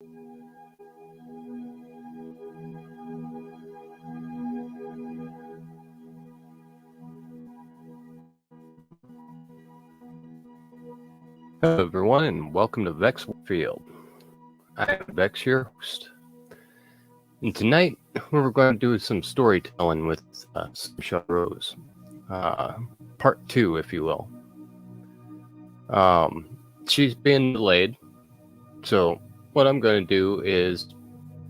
Hello, everyone, and welcome to Vex Field. I am Vex, your host. And tonight, we're going to do some storytelling with Sunshine Rose. Part 2, if you will. She's been delayed, so what I'm going to do is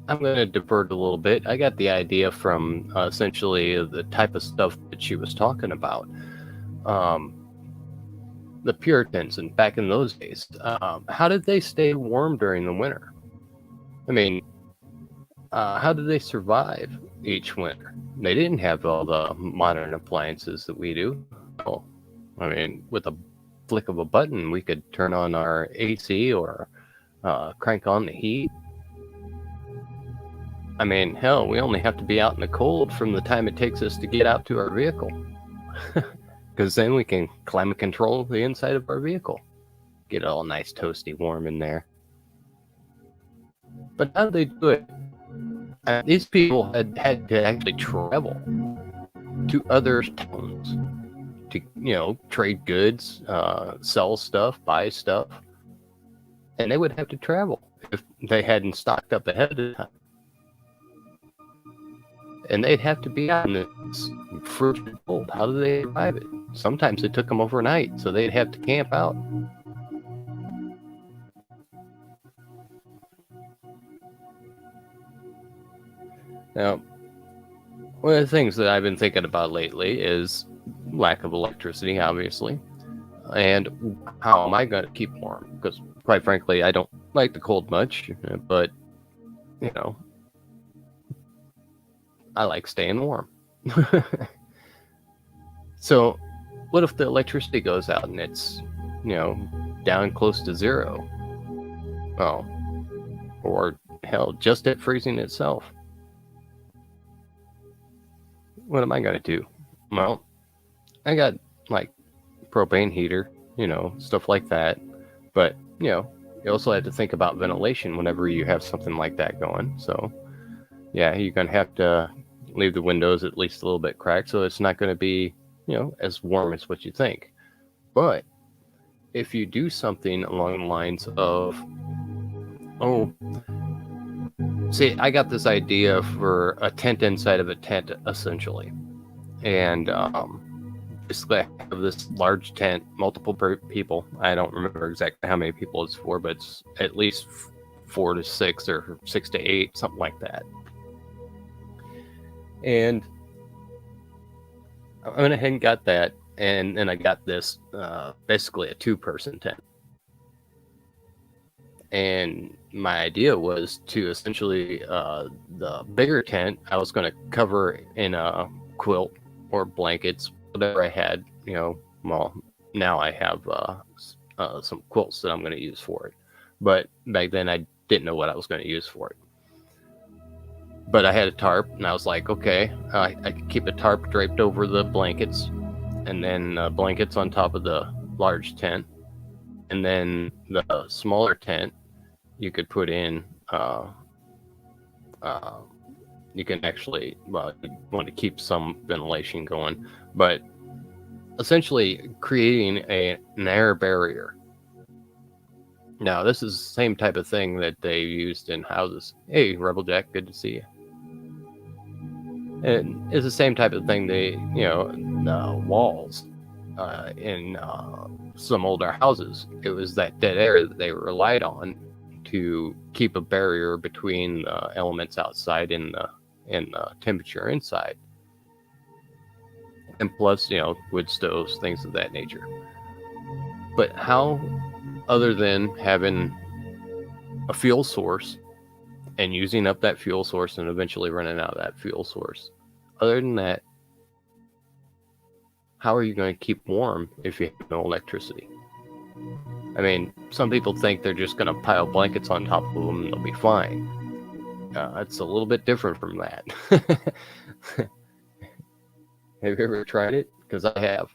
I'm going to divert a little bit. I got the idea from essentially the type of stuff that she was talking about. The Puritans, and back in those days, how did they stay warm during the winter? I mean, how did they survive each winter? They didn't have all the modern appliances that we do. Oh, I mean, with a flick of a button, we could turn on our AC or crank on the heat. I mean, hell, we only have to be out in the cold from the time it takes us to get out to our vehicle. Because then we can climate control the inside of our vehicle. Get it all nice, toasty, warm in there. But how did they do it? These people had to actually travel to other towns to, trade goods, sell stuff, buy stuff. And they would have to travel if they hadn't stocked up ahead of time. And they'd have to be out in this frigid cold. How do they survive it? Sometimes it took them overnight, so they'd have to camp out. Now, one of the things that I've been thinking about lately is lack of electricity, obviously, and how am I going to keep warm? Because, quite frankly, I don't like the cold much, but, I like staying warm. So, what if the electricity goes out and it's, down close to zero? Oh, or hell, just at freezing itself. What am I going to do? Well, I got like propane heater, stuff like that. But, you also have to think about ventilation whenever you have something like that going. So, yeah, you're going to have to leave the windows at least a little bit cracked so it's not going to be, as warm as what you think. But if you do something along the lines of, see, I got this idea for a tent inside of a tent, essentially. And basically, I have this large tent, multiple people. I don't remember exactly how many people it's for, but it's at least 4 to 6 or 6 to 8, something like that. And I went ahead and got that, and then I got this, basically a 2-person tent. And my idea was to essentially, the bigger tent, I was going to cover in a quilt or blankets, whatever I had, well, now I have some quilts that I'm going to use for it. But back then I didn't know what I was going to use for it. But I had a tarp, and I was like, okay, I could keep a tarp draped over the blankets, and then blankets on top of the large tent. And then the smaller tent, you could put in, you can actually, well, you want to keep some ventilation going, but essentially creating an air barrier. Now, this is the same type of thing that they used in houses. Hey, Rebel Jack, good to see you. And it's the same type of thing they, the walls in some older houses. It was that dead air that they relied on to keep a barrier between the elements outside and the temperature inside. And plus, wood stoves, things of that nature. But how, other than having a fuel source and using up that fuel source and eventually running out of that fuel source, other than that, how are you going to keep warm if you have no electricity? I mean, some people think they're just going to pile blankets on top of them and they'll be fine. It's a little bit different from that. Have you ever tried it? Because I have.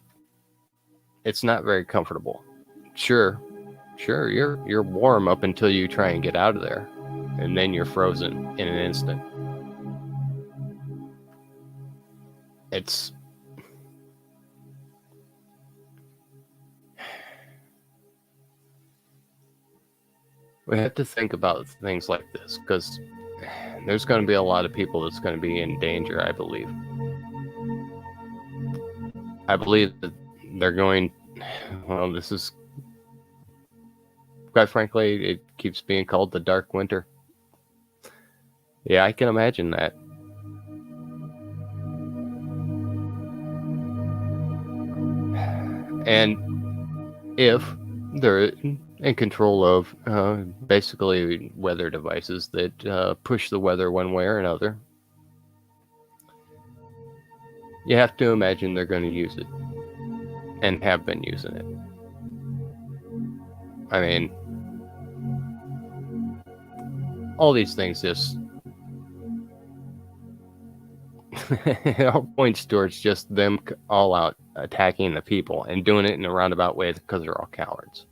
It's not very comfortable. Sure, you're warm up until you try and get out of there. and then you're frozen in an instant. We have to think about things like this, because there's going to be a lot of people that's going to be in danger, I believe. I believe that they're going, well, this is, quite frankly, it keeps being called the dark winter. Yeah, I can imagine that. And if they're in control of basically weather devices that push the weather one way or another, you have to imagine they're going to use it and have been using it. I mean, all these things just it all points towards just them all out attacking the people and doing it in a roundabout way because they're all cowards.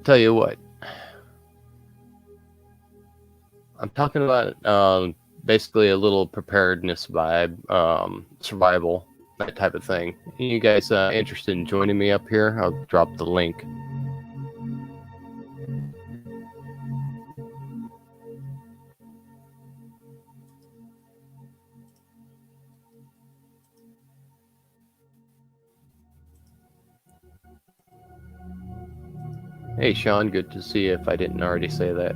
Tell you what, I'm talking about basically a little preparedness vibe, survival, that type of thing. You guys interested in joining me up here? I'll drop the link. Hey Sean, good to see you if I didn't already say that.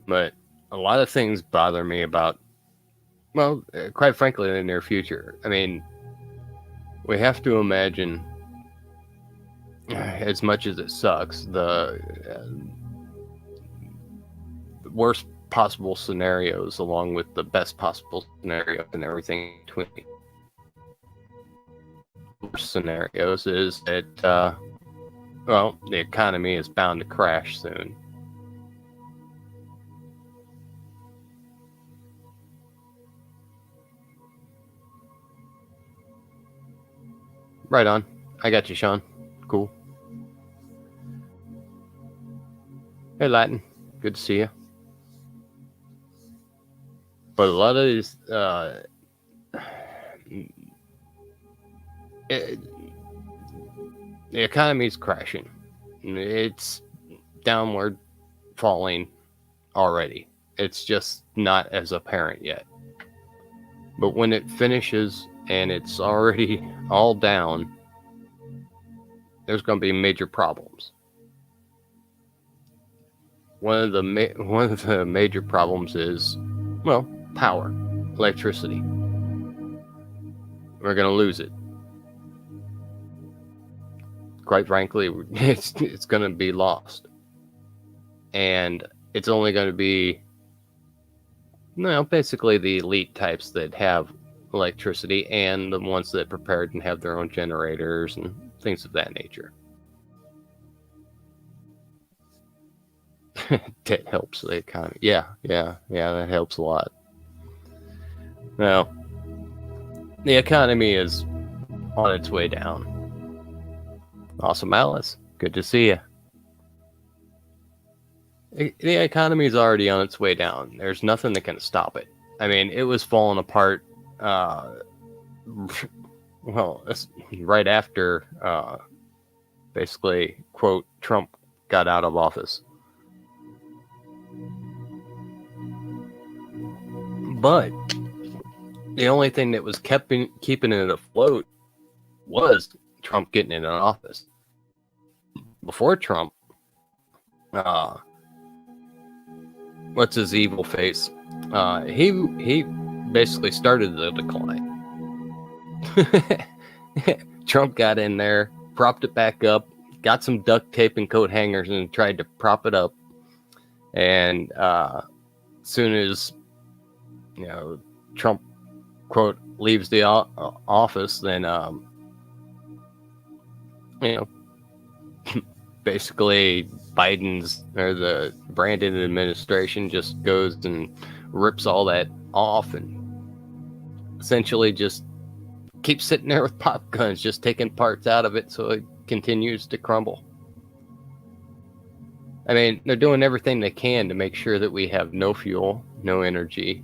But a lot of things bother me about, well, quite frankly, in the near future. I mean, we have to imagine, as much as it sucks, the worst possible scenarios along with the best possible scenario and everything in between. Worst scenarios is that, well, the economy is bound to crash soon. Right on. I got you, Sean. Cool. Hey, Latin. Good to see you. But a lot of these, the economy is crashing. It's downward falling already. It's just not as apparent yet. But when it finishes and it's already all down, there's going to be major problems. One of the major problems is, well, power, electricity. We're going to lose it. Quite frankly, it's going to be lost. And it's only going to be, basically the elite types that have electricity and the ones that prepared and have their own generators and things of that nature. That helps the economy. Yeah, that helps a lot. Now, the economy is on its way down. Awesome, Alice. Good to see you. The economy is already on its way down. There's nothing that can stop it. I mean, it was falling apart, well, right after, basically, quote, Trump got out of office. But the only thing that was keeping it afloat was Trump getting in office. Before Trump, what's his evil face? He basically started the decline. Trump got in there, propped it back up, got some duct tape and coat hangers, and tried to prop it up. And soon as Trump, quote, leaves the office, then basically Biden's or the Brandon administration just goes and rips all that off and essentially just keeps sitting there with pop guns, just taking parts out of it so it continues to crumble. I mean, they're doing everything they can to make sure that we have no fuel, no energy,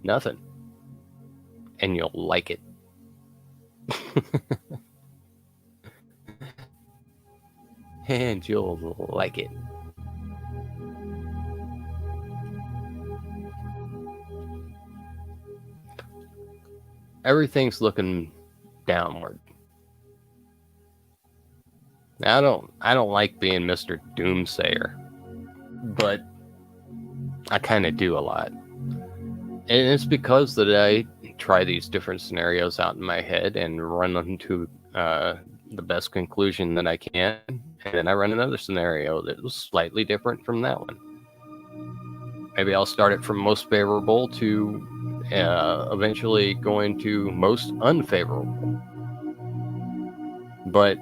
nothing. And you'll like it. And you'll like it. Everything's looking downward. Now, I don't like being Mr. Doomsayer, but I kind of do a lot. And it's because that I try these different scenarios out in my head and run them to the best conclusion that I can. And then I run another scenario that was slightly different from that one. Maybe I'll start it from most favorable to eventually going to most unfavorable. But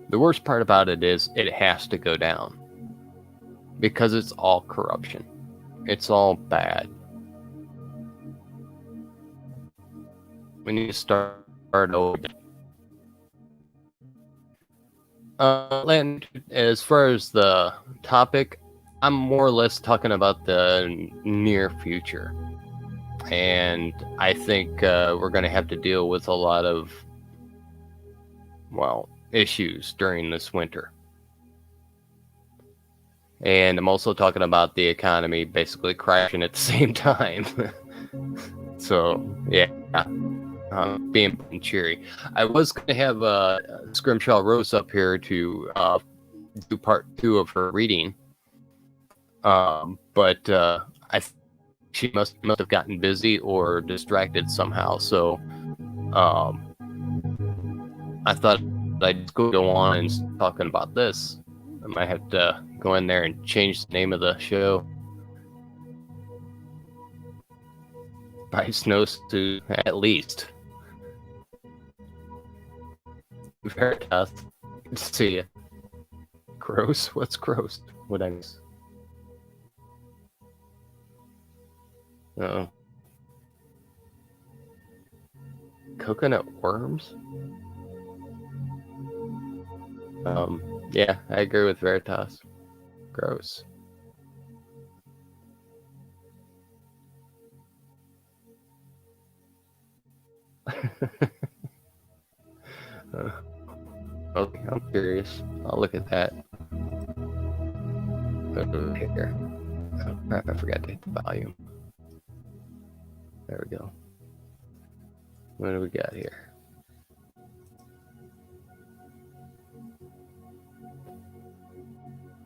the worst part about it is it has to go down. Because it's all corruption. It's all bad. We need to start over. And as far as the topic, I'm more or less talking about the near future. And I think we're going to have to deal with a lot of, well, issues during this winter. And I'm also talking about the economy basically crashing at the same time. So, yeah. Being cheery. I was going to have Scrimshaw Rose up here to do part 2 of her reading. But I think she must have gotten busy or distracted somehow. So I thought I'd go on and talking about this. I might have to go in there and change the name of the show. By Snowsuit, at least. Veritas, good to see you. Gross? What's gross? What I miss? Oh. Coconut worms? Yeah, I agree with Veritas. Gross. Okay, I'm curious. I'll look at that. Over here. Oh crap, I forgot to hit the volume. There we go. What do we got here?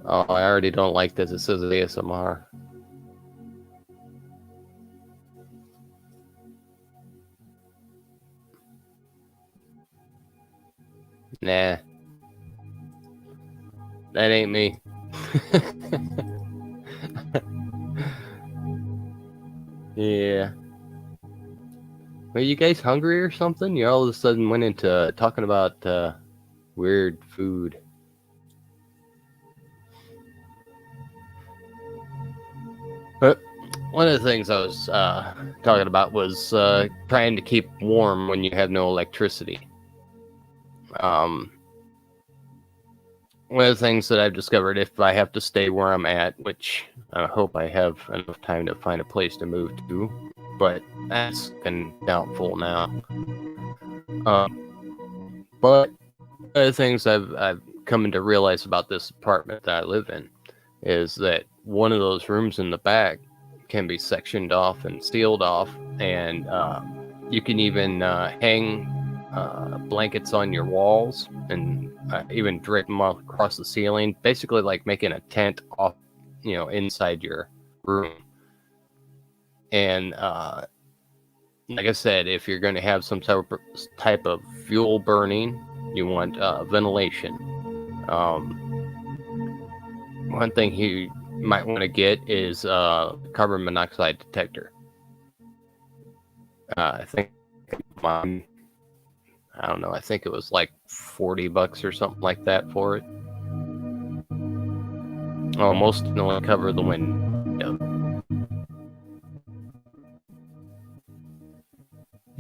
Oh, I already don't like this. It says ASMR. Nah. That ain't me. Yeah. Are you guys hungry or something? You all of a sudden went into talking about weird food. But one of the things I was talking about was trying to keep warm when you have no electricity. One of the things that I've discovered, if I have to stay where I'm at, which I hope I have enough time to find a place to move to, but that's been doubtful now. But one of the things I've come to realize about this apartment that I live in is that one of those rooms in the back can be sectioned off and sealed off, and you can even hang blankets on your walls and even drape them across the ceiling, basically like making a tent off, inside your room. And like I said, if you're going to have some type of fuel burning, you want ventilation. One thing you might want to get is carbon monoxide detector. I think mine, I don't know, I think it was like $40 or something like that for it. Most definitely cover the window.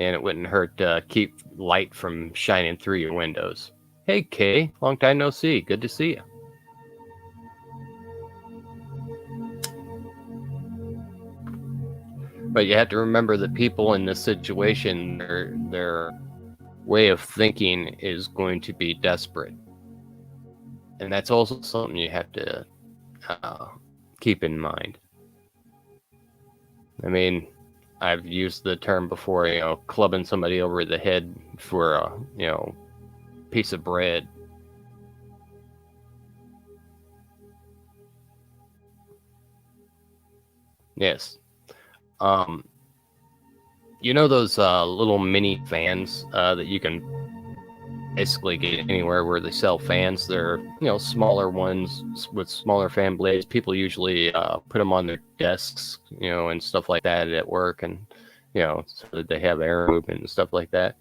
And it wouldn't hurt to keep light from shining through your windows. Hey, Kay, long time no see. Good to see you. But you have to remember the people in this situation, their way of thinking is going to be desperate. And that's also something you have to keep in mind. I mean, I've used the term before, clubbing somebody over the head for a, piece of bread. Yes. Those little mini fans that you can basically get anywhere where they sell fans? They're, smaller ones with smaller fan blades. People usually put them on their desks, and stuff like that at work, and, so that they have air movement and stuff like that.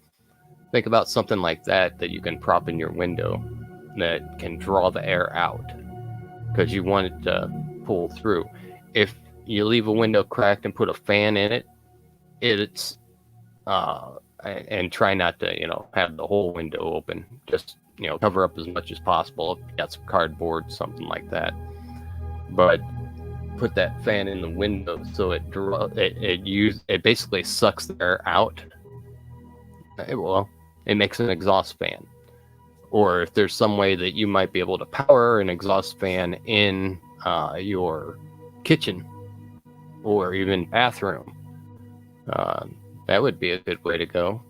Think about something like that you can prop in your window that can draw the air out because you want it to pull through. If you leave a window cracked and put a fan in it, it's and try not to, have the whole window open. Just, cover up as much as possible. If you got some cardboard, something like that. But put that fan in the window so it basically sucks the air out. It makes an exhaust fan. Or if there's some way that you might be able to power an exhaust fan in your kitchen or even bathroom, that would be a good way to go.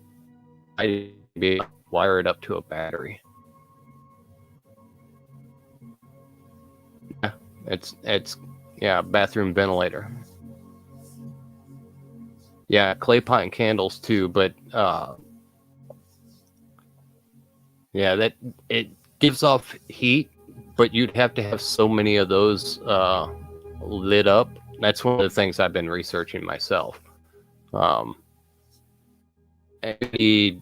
I'd be wire it up to a battery. Yeah, it's bathroom ventilator. Yeah, clay pot and candles too, but that it gives off heat, but you'd have to have so many of those lit up. That's one of the things I've been researching myself. Maybe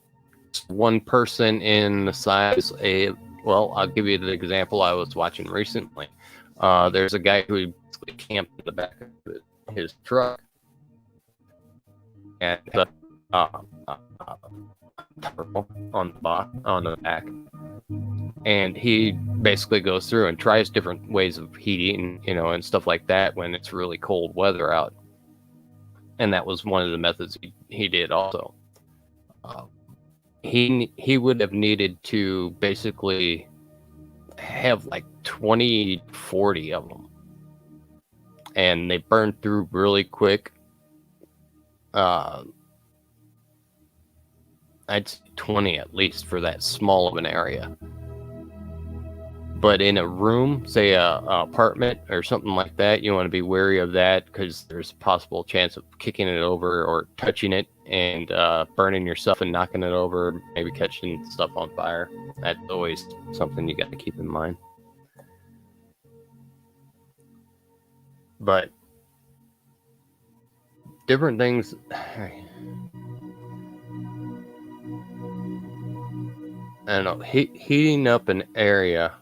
one person in the size I'll give you the example I was watching recently. There's a guy who basically camped in the back of his truck and on the back, and he basically goes through and tries different ways of heating, and stuff like that when it's really cold weather out. And that was one of the methods he did also. He would have needed to basically have like 20, 40 of them, and they burned through really quick. I'd say 20 at least for that small of an area. But in a room, say a apartment or something like that, you want to be wary of that because there's a possible chance of kicking it over or touching it and burning yourself and knocking it over, maybe catching stuff on fire. That's always something you got to keep in mind. But different things. I don't know. Heating up an area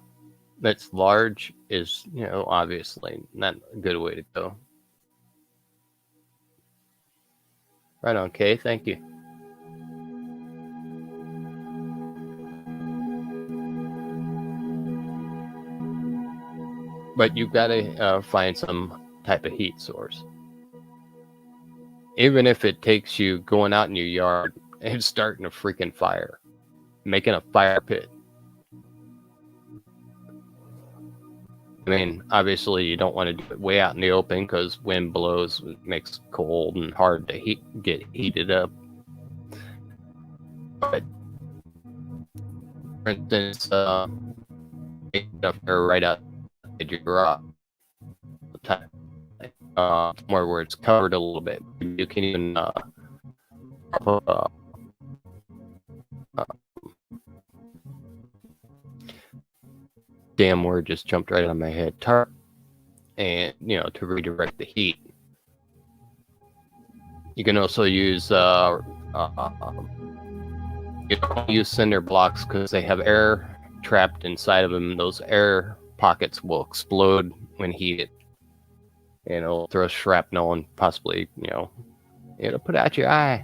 that's large is, obviously not a good way to go. Right on, Kay. Thank you. But you've got to find some type of heat source. Even if it takes you going out in your yard and starting a freaking fire, making a fire pit. I mean, obviously you don't want to do it way out in the open because wind blows, it makes it cold and hard to get heated up. But for instance, make enough air right out at your garage, somewhere where it's covered a little bit. You can even damn word just jumped right on my head. Tarp, and to redirect the heat. You can also use you don't use cinder blocks because they have air trapped inside of them. Those air pockets will explode when heated, and it'll throw shrapnel and possibly, it'll put out your eye.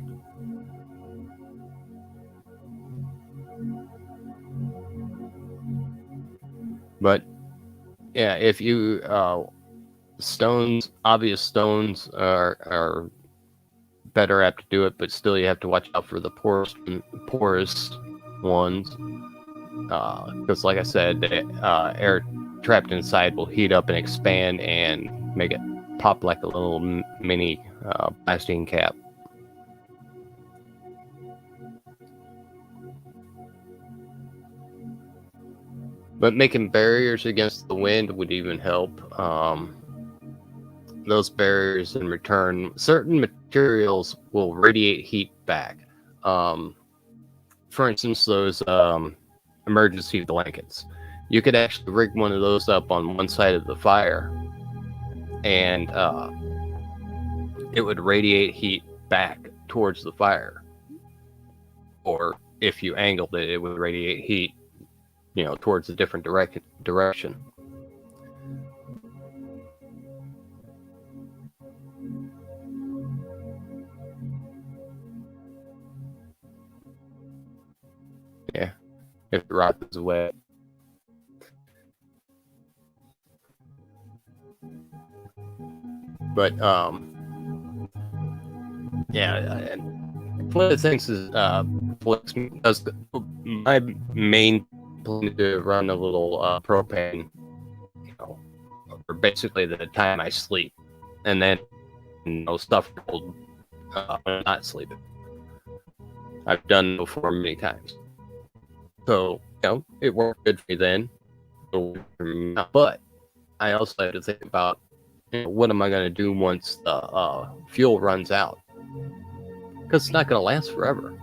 But yeah, if you obvious stones are better apt to do it, but still you have to watch out for the porous ones, because like I said, the air trapped inside will heat up and expand and make it pop like a little mini blasting cap. But making barriers against the wind would even help. Those barriers, in return, certain materials will radiate heat back. For instance, those emergency blankets. You could actually rig one of those up on one side of the fire, and it would radiate heat back towards the fire. Or if you angled it, it would radiate heat, towards a different direction. Yeah, if the rock is wet. But yeah, one of the things is my main plan to run a little propane, for basically the time I sleep, and then stuff will not sleeping. I've done it before many times, so it worked good for me then. But I also have to think about what am I going to do once the fuel runs out, because it's not going to last forever.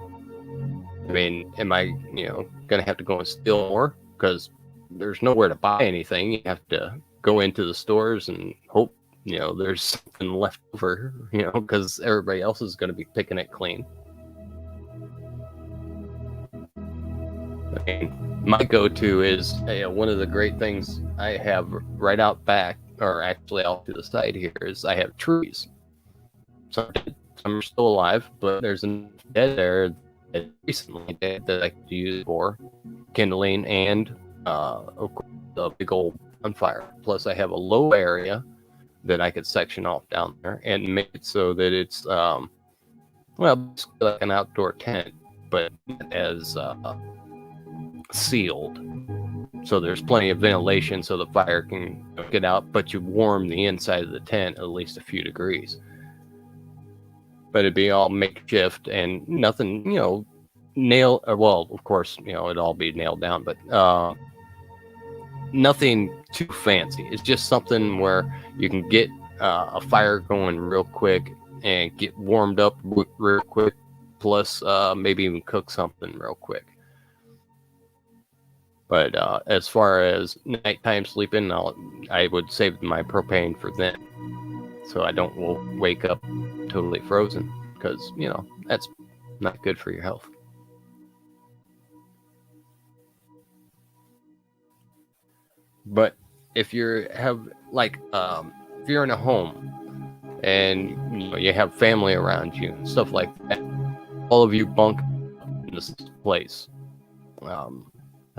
I mean, am I going to have to go and steal more because there's nowhere to buy anything? You have to go into the stores and hope there's something left over, because everybody else is going to be picking it clean. I mean, my go-to is one of the great things I have right out back, or actually out to the side here, is I have trees. Some are still alive, but there's a dead there that recently dead that I could use for kindling and of course, a big old bonfire. Plus, I have a low area that I could section off down there and make it so that it's like an outdoor tent, but not as sealed. So there's plenty of ventilation so the fire can get out, but you warm the inside of the tent at least a few degrees. But it'd be all makeshift and nothing, well, of course, it'd all be nailed down, but nothing too fancy. It's just something where you can get a fire going real quick and get warmed up real quick, plus maybe even cook something real quick. But as far as nighttime sleeping, I would save my propane for then, so I don't wake up totally frozen, because that's not good for your health. But if you have if you're in a home and you have family around you and stuff like that, all of you bunk in this place.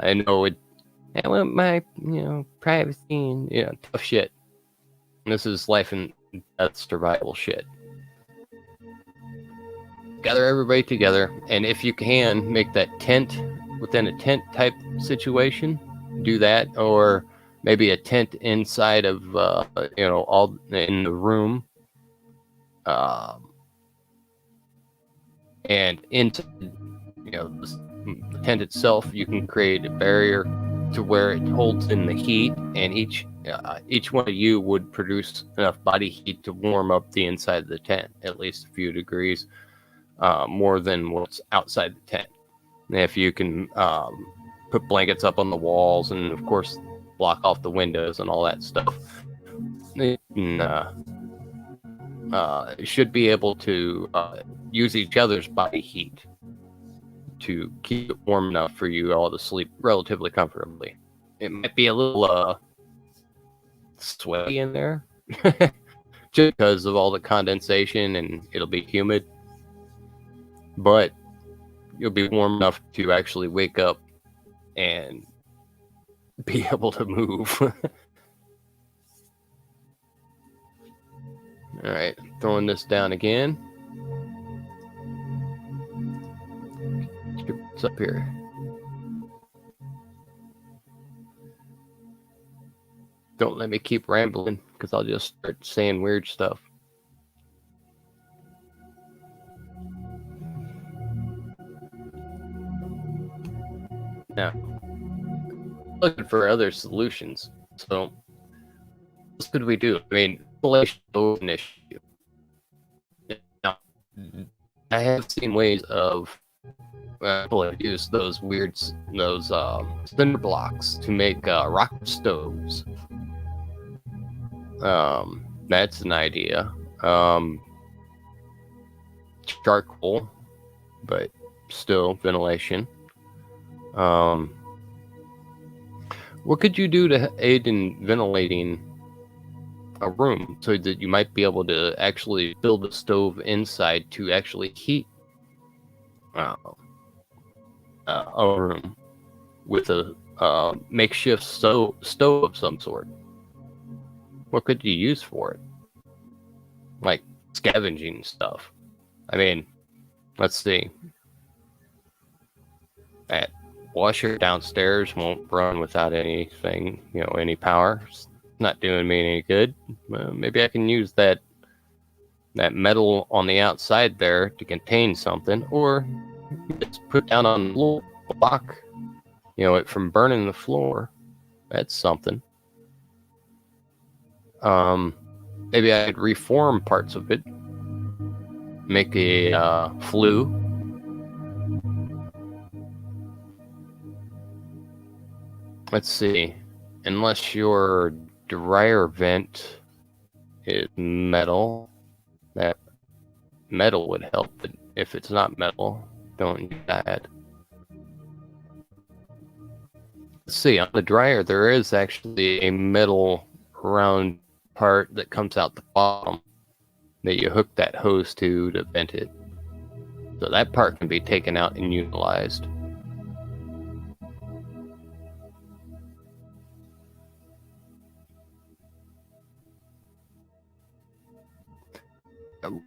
I know I want my privacy and tough shit. And this is life and death survival shit. Gather everybody together, and if you can make that tent within a tent type situation, do that, or maybe a tent inside of all in the room, and into the tent itself, you can create a barrier to where it holds in the heat, and each one of you would produce enough body heat to warm up the inside of the tent at least a few degrees more than what's outside the tent. And if you can put blankets up on the walls and of course block off the windows and all that stuff, you should be able to use each other's body heat to keep it warm enough for you all to sleep relatively comfortably. It might be a little sweaty in there, just because of all the condensation, and it'll be humid. But you'll be warm enough to actually wake up and be able to move. All right, throwing this down again. What's up here? Don't let me keep rambling, because I'll just start saying weird stuff. Now, looking for other solutions. So, what could we do? I mean, ventilation is an issue. Now, I have seen ways of people have used those cinder blocks to make rocket stoves. That's an idea. Charcoal, but still ventilation. What could you do to aid in ventilating a room so that you might be able to actually build a stove inside to actually heat a room with a makeshift stove of some sort? What could you use for it? Like scavenging stuff. I mean, let's see. That washer downstairs won't run without anything, any power. It's not doing me any good. Well, maybe I can use that metal on the outside there to contain something, or just put down on the floor, block, it from burning the floor. That's something. Maybe I could reform parts of it, make a flue. Let's see. Unless your dryer vent is metal, that metal would help. But if it's not metal, don't use that. Let's see. On the dryer, there is actually a metal round part that comes out the bottom that you hook that hose to vent it. So that part can be taken out and utilized. I'm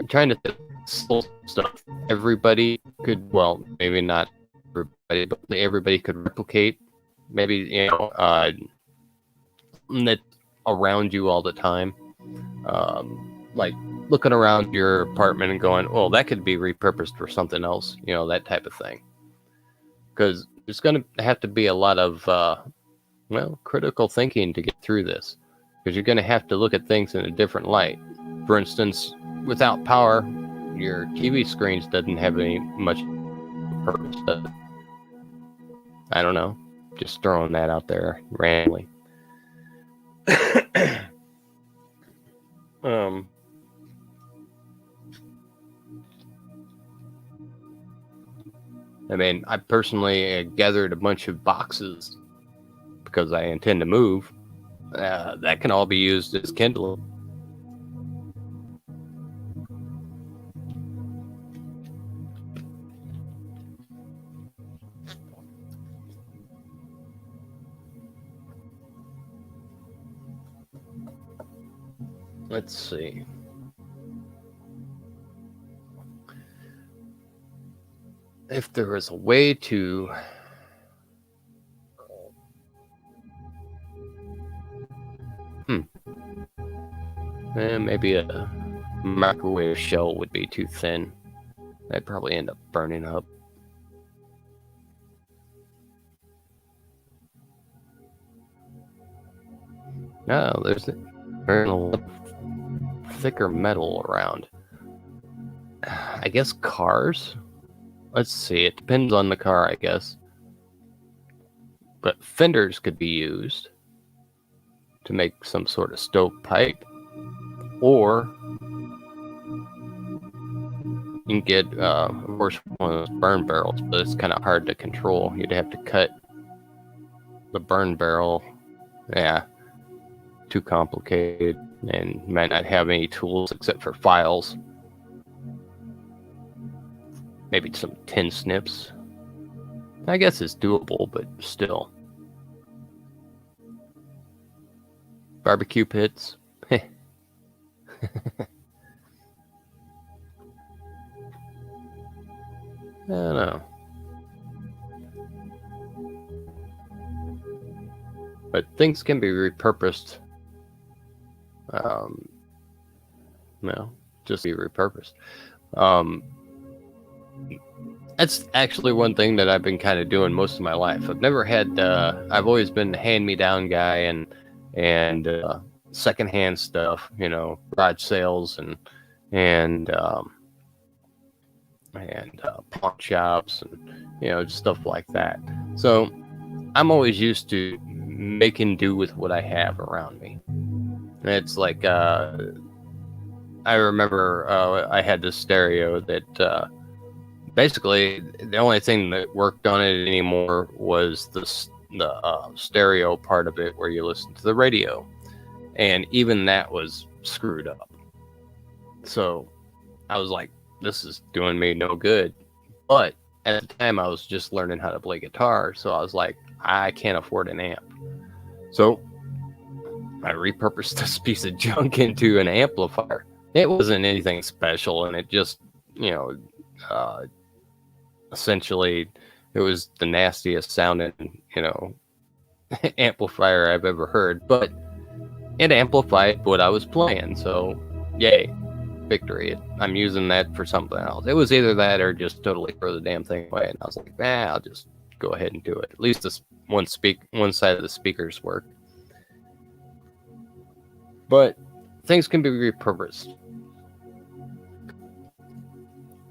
trying to solve stuff. Everybody could, well, maybe not everybody, but everybody could replicate. Maybe, that's around you all the time. Like looking around your apartment and going, well, that could be repurposed for something else, that type of thing. Because there's going to have to be a lot of, critical thinking to get through this. Because you're going to have to look at things in a different light. For instance, without power, your TV screens doesn't have any much purpose. I don't know. Just throwing that out there randomly. I mean, I personally gathered a bunch of boxes because I intend to move. That can all be used as kindling. Let's see. If there was a way to maybe a microwave shell would be too thin. That'd probably end up burning up. No, there's a lot of thicker metal around. I guess cars? Let's see, it depends on the car, I guess. But fenders could be used to make some sort of stovepipe. Or you can get, of course, one of those burn barrels, but it's kind of hard to control. You'd have to cut the burn barrel. Yeah. too complicated and might not have any tools except for files. Maybe some tin snips. I guess it's doable, but still. Barbecue pits. I don't know. But things can be repurposed. Just be repurposed. That's actually one thing that I've been kind of doing most of my life. I've never had. I've always been a hand-me-down guy and secondhand stuff. Garage sales and pawn shops and stuff like that. So I'm always used to making do with what I have around me. It's like I remember I had this stereo that basically the only thing that worked on it anymore was the stereo part of it where you listen to the radio, and even that was screwed up. So I was like, this is doing me no good. But at the time I was just learning how to play guitar, so I was like, I can't afford an amp. So I repurposed this piece of junk into an amplifier. It wasn't anything special, and it just, essentially, it was the nastiest sounding, amplifier I've ever heard. But it amplified what I was playing, so yay, victory. I'm using that for something else. It was either that or just totally throw the damn thing away. And I was like, I'll just go ahead and do it. At least this one side of the speakers work. But things can be repurposed.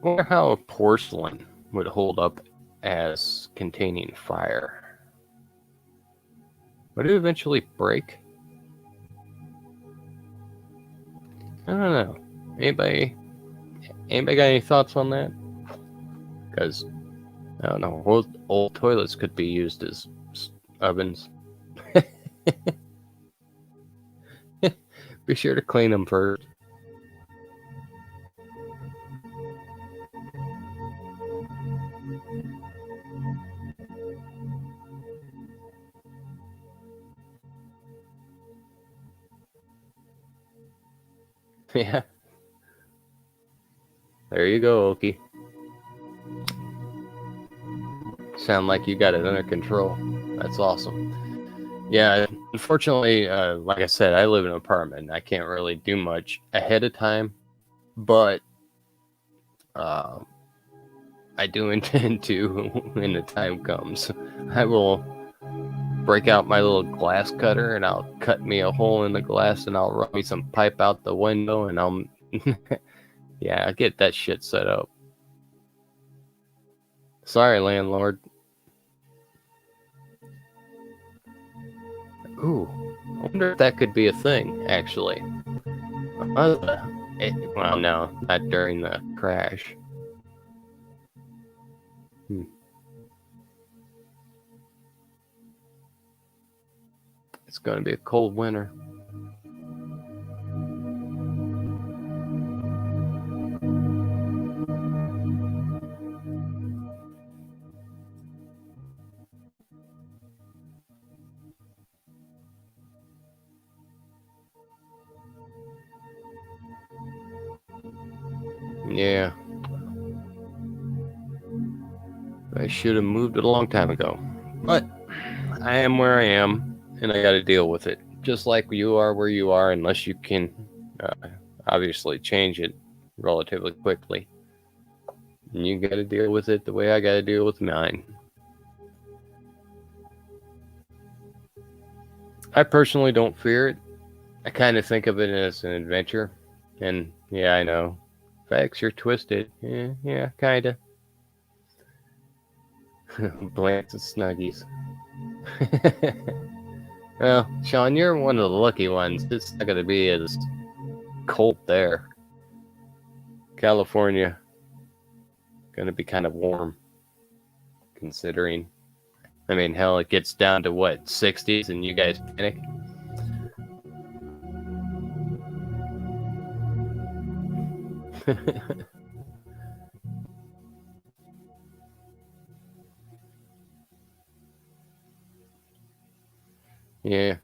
I wonder how porcelain would hold up as containing fire. Would it eventually break? I don't know. Anybody got any thoughts on that? Because I don't know. Old toilets could be used as ovens. Be sure to clean them first. Yeah. There you go, Oki. Sound like you got it under control. That's awesome. Yeah, unfortunately, like I said, I live in an apartment. I can't really do much ahead of time, but I do intend to when the time comes. I will break out my little glass cutter and I'll cut me a hole in the glass and I'll run me some pipe out the window and I'll I'll get that shit set up. Sorry, landlord. Ooh, I wonder if that could be a thing, actually. Well, no, not during the crash. It's going to be a cold winter. Yeah. I should have moved it a long time ago. But I am where I am, and I got to deal with it. Just like you are where you are, unless you can obviously change it relatively quickly. And you got to deal with it the way I got to deal with mine. I personally don't fear it. I kind of think of it as an adventure. And yeah, I know. Facts, you're twisted. Yeah, kind of. Blankets and snuggies. Well, Sean, you're one of the lucky ones. It's not going to be as cold there. California, going to be kind of warm, considering. I mean, hell, it gets down to what, 60s, and you guys panic? Yeah.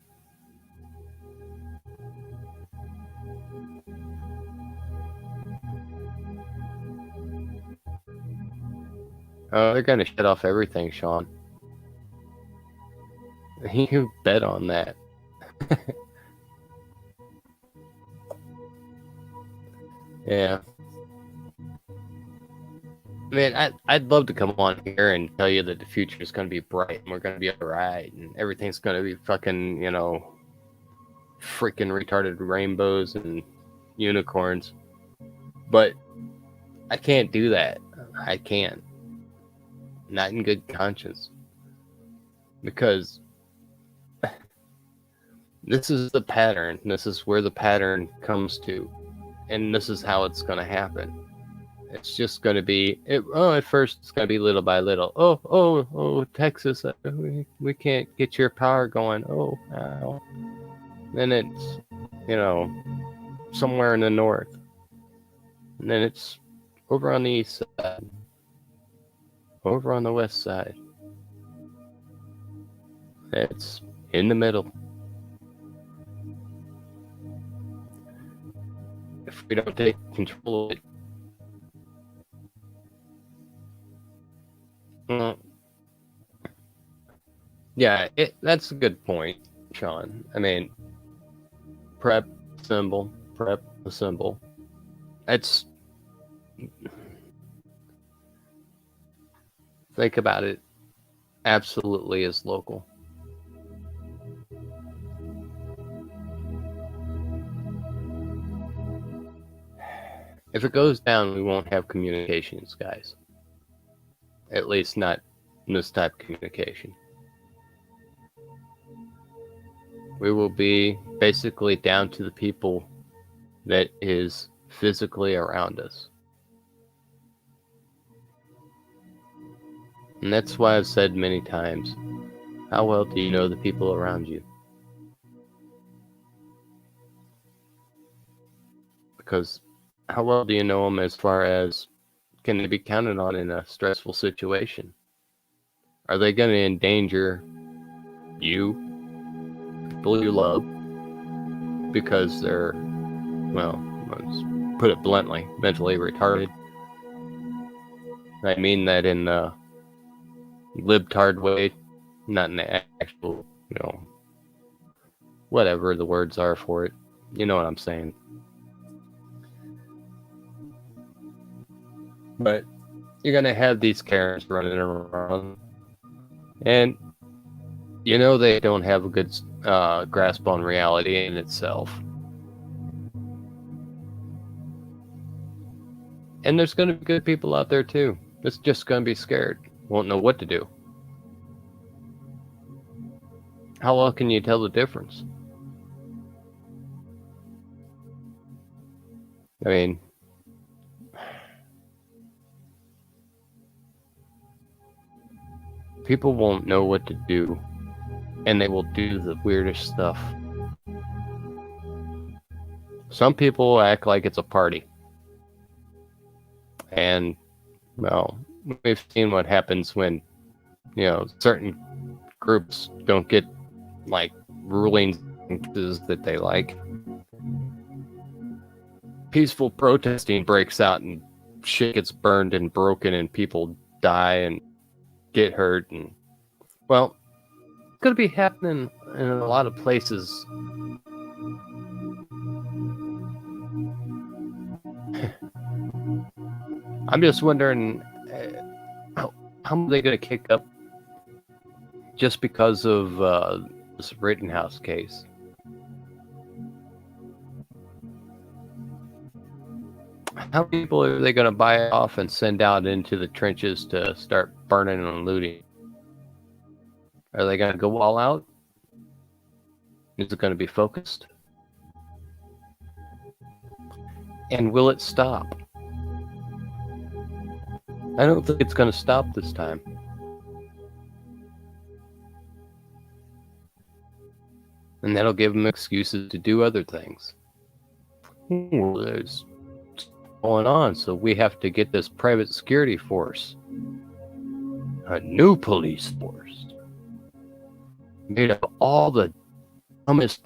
Oh, they're gonna shut off everything, Sean. You bet on that. Yeah. Man, I'd love to come on here and tell you that the future is going to be bright and we're going to be all right and everything's going to be fucking, freaking retarded rainbows and unicorns. But I can't do that. I can't. Not in good conscience. Because this is the pattern. This is where the pattern comes to. And this is how it's going to happen. It's just going to be, at first it's going to be little by little. Oh, Texas, we can't get your power going. Oh, ow. Then it's, somewhere in the north. And then it's over on the east side. Over on the west side. It's in the middle. If we don't take control of it, yeah, that's a good point, Sean. I mean, prep, assemble, prep, assemble. It's, think about it, absolutely is local. If it goes down, we won't have communications, guys. At least not this type of communication. We will be basically down to the people that is physically around us. And that's why I've said many times, how well do you know the people around you? Because how well do you know them as far as, can they be counted on in a stressful situation? Are they going to endanger you, people you love, because they're, well, let's put it bluntly, mentally retarded? I mean that in the libtard way, not in the actual, whatever the words are for it. You know what I'm saying. But you're going to have these Karens running around. And, they don't have a good grasp on reality in itself. And there's going to be good people out there, too. That's just going to be scared. Won't know what to do. How well can you tell the difference? I mean, people won't know what to do, and they will do the weirdest stuff. Some people act like it's a party. And, well, we've seen what happens when, certain groups don't get, rulings that they like. Peaceful protesting breaks out and shit gets burned and broken and people die and get hurt. And, well, it's going to be happening in a lot of places. I'm just wondering, how are they going to kick up just because of this Rittenhouse case? How many people are they going to buy off and send out into the trenches to start burning and looting? Are they going to go all out? Is it going to be focused? And will it stop? I don't think it's going to stop this time. And that'll give them excuses to do other things. There's going on, so we have to get this private security force. A new police force. Made of all the dumbest...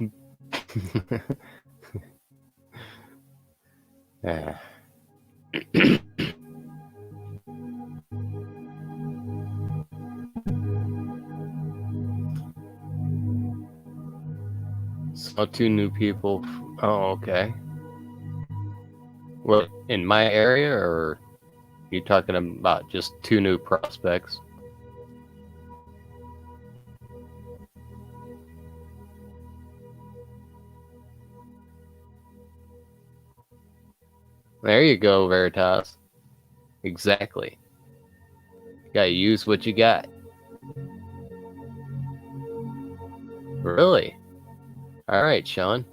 Saw 2 new people. Oh, okay. What, in my area, or you talking about just 2 new prospects? There you go, Veritas. Exactly. You gotta use what you got. Really? Alright, Sean.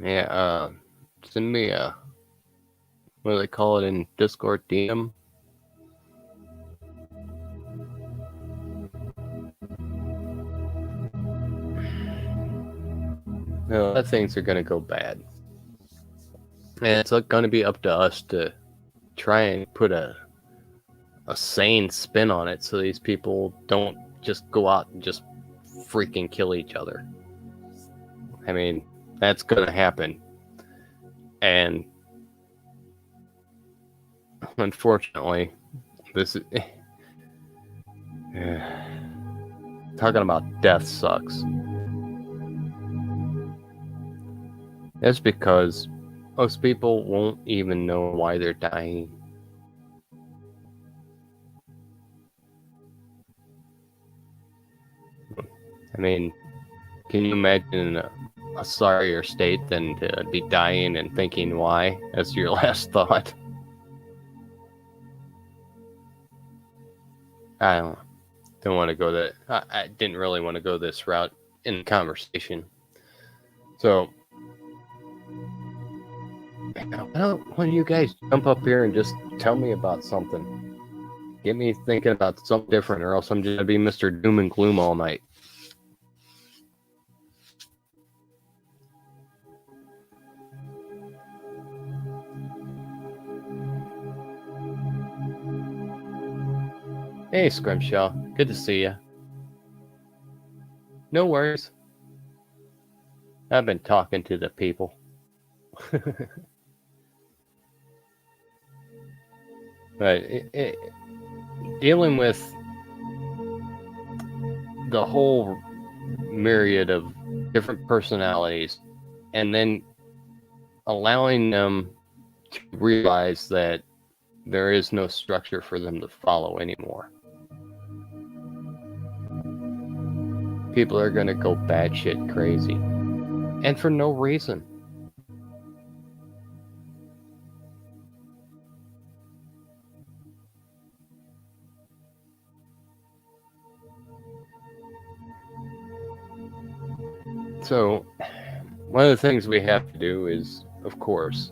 Yeah, send me a... what do they call it in Discord? DM? No, a lot of things are gonna go bad. And it's gonna be up to us to try and put a sane spin on it so these people don't just go out and just freaking kill each other. I mean, that's gonna happen. And unfortunately, this is... talking about death sucks. That's because most people won't even know why they're dying. I mean, can you imagine a sorrier state than to be dying and thinking why as your last thought? I don't want to go that. I didn't really want to go this route in the conversation. So, why don't you guys jump up here and just tell me about something? Get me thinking about something different, or else I'm just gonna be Mr. Doom and Gloom all night. Hey, Scrimshaw. Good to see you. No worries. I've been talking to the people. But dealing with the whole myriad of different personalities and then allowing them to realize that there is no structure for them to follow anymore. People are going to go batshit crazy. And for no reason. So, one of the things we have to do is, of course,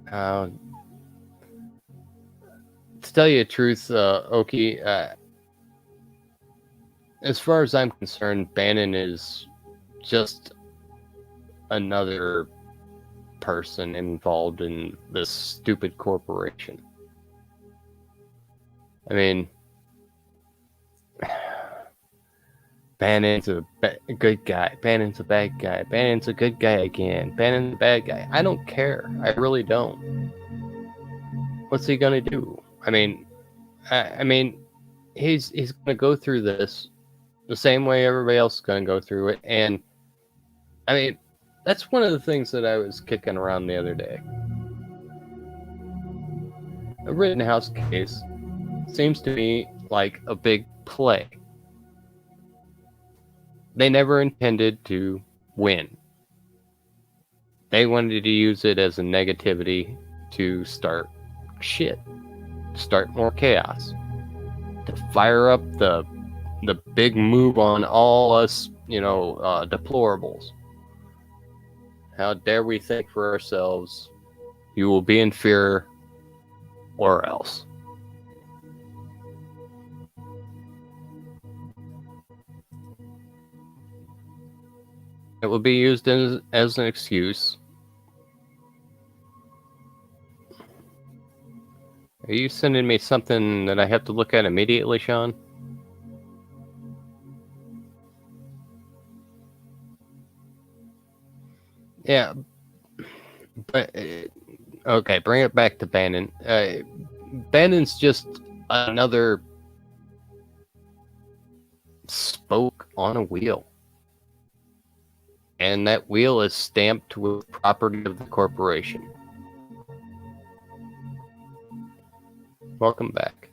to tell you the truth, Oki, as far as I'm concerned, Bannon is just another person involved in this stupid corporation. I mean, Bannon's a good guy. Bannon's a bad guy. Bannon's a good guy again. Bannon's a bad guy. I don't care. I really don't. What's he gonna do? I mean, he's gonna go through this the same way everybody else is gonna go through it. And I mean, that's one of the things that I was kicking around the other day. A Rittenhouse case seems to me like a big play. They never intended to win. They wanted to use it as a negativity to start shit, start more chaos, to fire up the big move on all us, deplorables. How dare we think for ourselves? You will be in fear, or else. It would be used as an excuse. Are you sending me something that I have to look at immediately, Sean? Yeah, but okay, bring it back to Bannon. Bannon's just another spoke on a wheel. And that wheel is stamped with property of the corporation. Welcome back.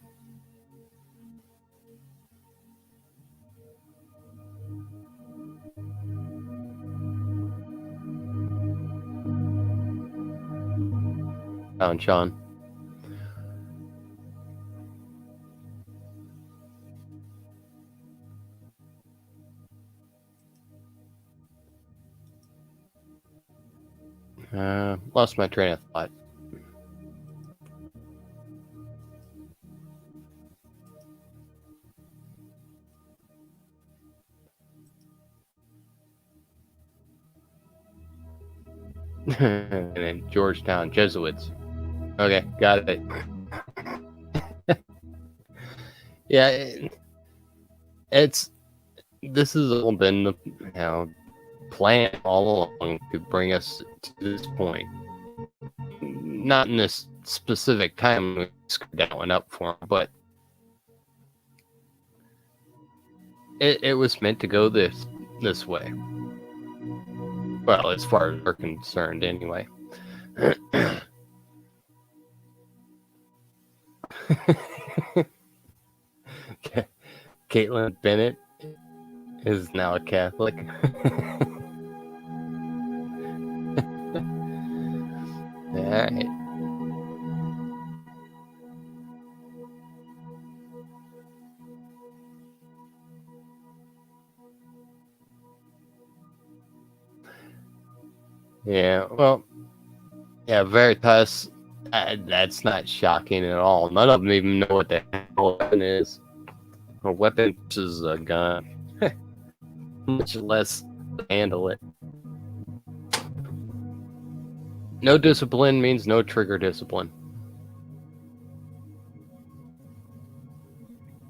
Down, Sean. Lost my train of thought. And then Georgetown Jesuits. Okay, got it. Yeah, this has all been the plan all along to bring us to this point. Not in this specific time we screwed that one up for him, but it was meant to go this way. Well, as far as we're concerned, anyway. Caitlin Bennett is now a Catholic. All right. Yeah, well, yeah, Veritas, that's not shocking at all. None of them even know what the hell a weapon is. A weapon is a gun. Much less handle it. No discipline means no trigger discipline.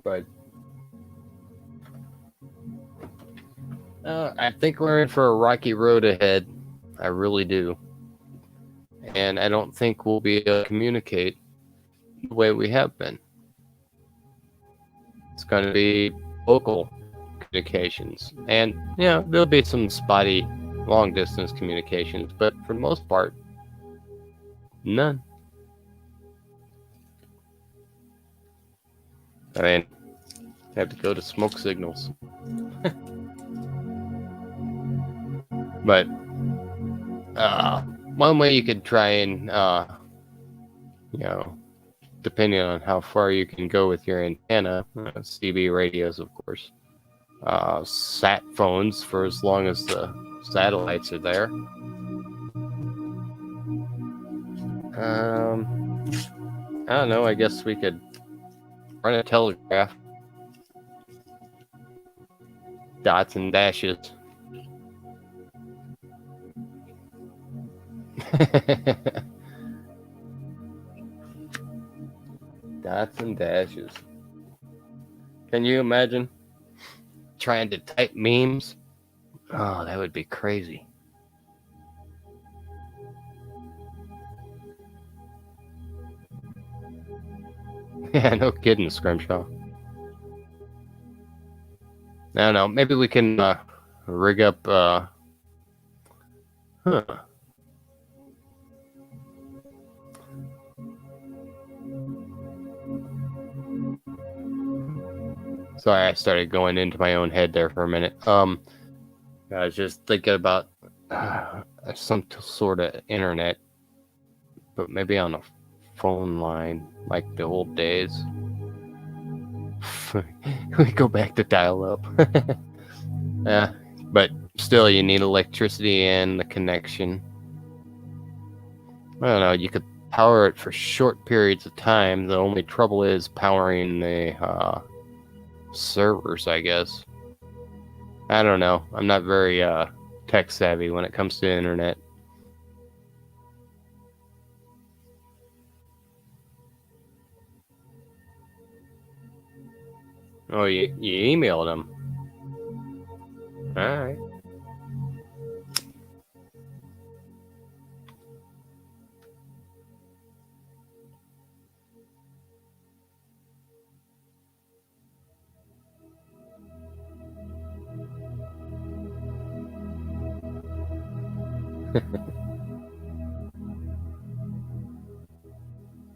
But I think we're in for a rocky road ahead. I really do. And I don't think we'll be able to communicate the way we have been. It's going to be local communications. And, there'll be some spotty long distance communications, but for the most part, none. I mean, I have to go to smoke signals. But one way you could try and, depending on how far you can go with your antenna, CB radios, of course, sat phones for as long as the satellites are there. I don't know. I guess we could run a telegraph. Dots and dashes. Dots and dashes. Can you imagine trying to type memes? Oh, that would be crazy. Yeah, no kidding, Scrimshaw. I don't know. Maybe we can rig up. Sorry, I started going into my own head there for a minute. I was just thinking about some sort of internet, but maybe on a phone line, like the old days. We go back to dial-up. Yeah, but still, you need electricity and the connection. I don't know. You could power it for short periods of time. The only trouble is powering the servers, I guess. I don't know. I'm not very tech savvy when it comes to the internet. Oh, you emailed them. All right.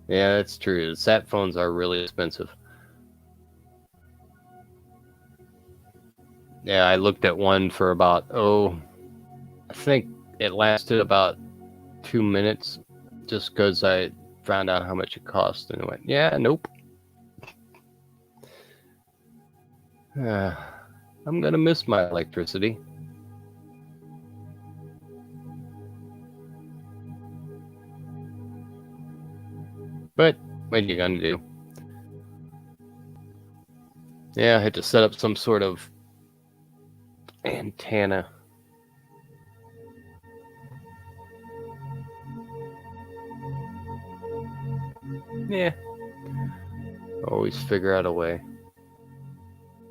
Yeah, that's true. The sat phones are really expensive. Yeah, I looked at one for about, I think it lasted about 2 minutes just because I found out how much it cost and went, yeah, nope. I'm going to miss my electricity. But what are you going to do? Yeah, I had to set up some sort of antenna. Yeah. Always figure out a way.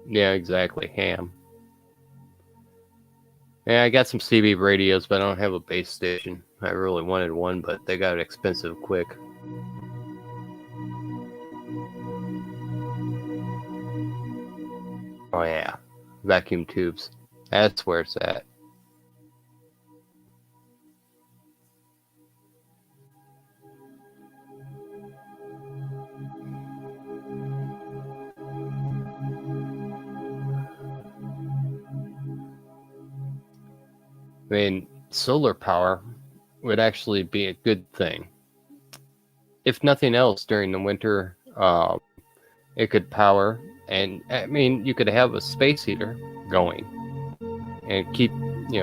Yeah, exactly. Ham. Yeah, I got some CB radios, but I don't have a base station. I really wanted one, but they got expensive quick. Oh yeah, vacuum tubes. That's where it's at. I mean, solar power would actually be a good thing. If nothing else, during the winter, it could power, and I mean, you could have a space heater going and keep, room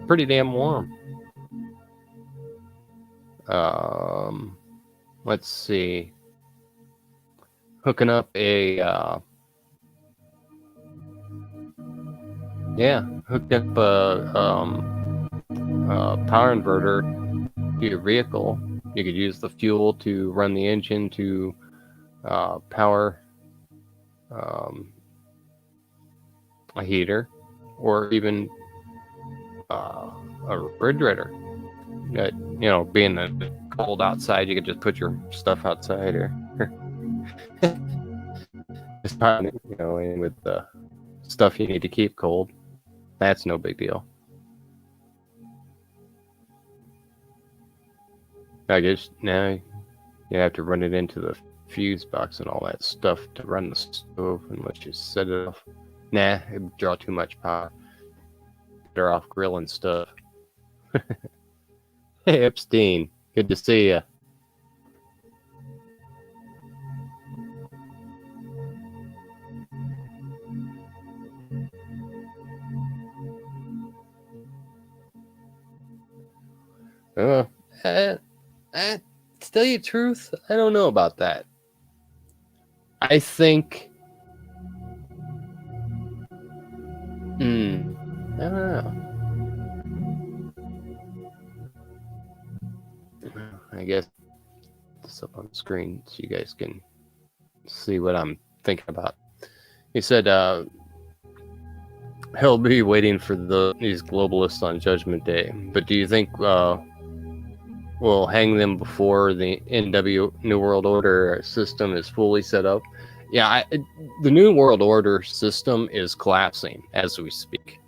pretty damn warm. Let's see. Hooking up a hooked up a power inverter to your vehicle. You could use the fuel to run the engine to power a heater, or even a refrigerator. Being the cold outside, you could just put your stuff outside, or just in with the stuff you need to keep cold. That's no big deal. I guess now you have to run it into the fuse box and all that stuff to run the stove unless you set it off. Nah, it would draw too much power. Better off grilling stuff. Hey, Epstein. Good to see you. To tell you the truth, I don't know about that. I think... I don't know. I guess this up on the screen so you guys can see what I'm thinking about. He said he'll be waiting for these globalists on Judgment Day. But do you think we'll hang them before the NW New World Order system is fully set up? Yeah, the New World Order system is collapsing as we speak.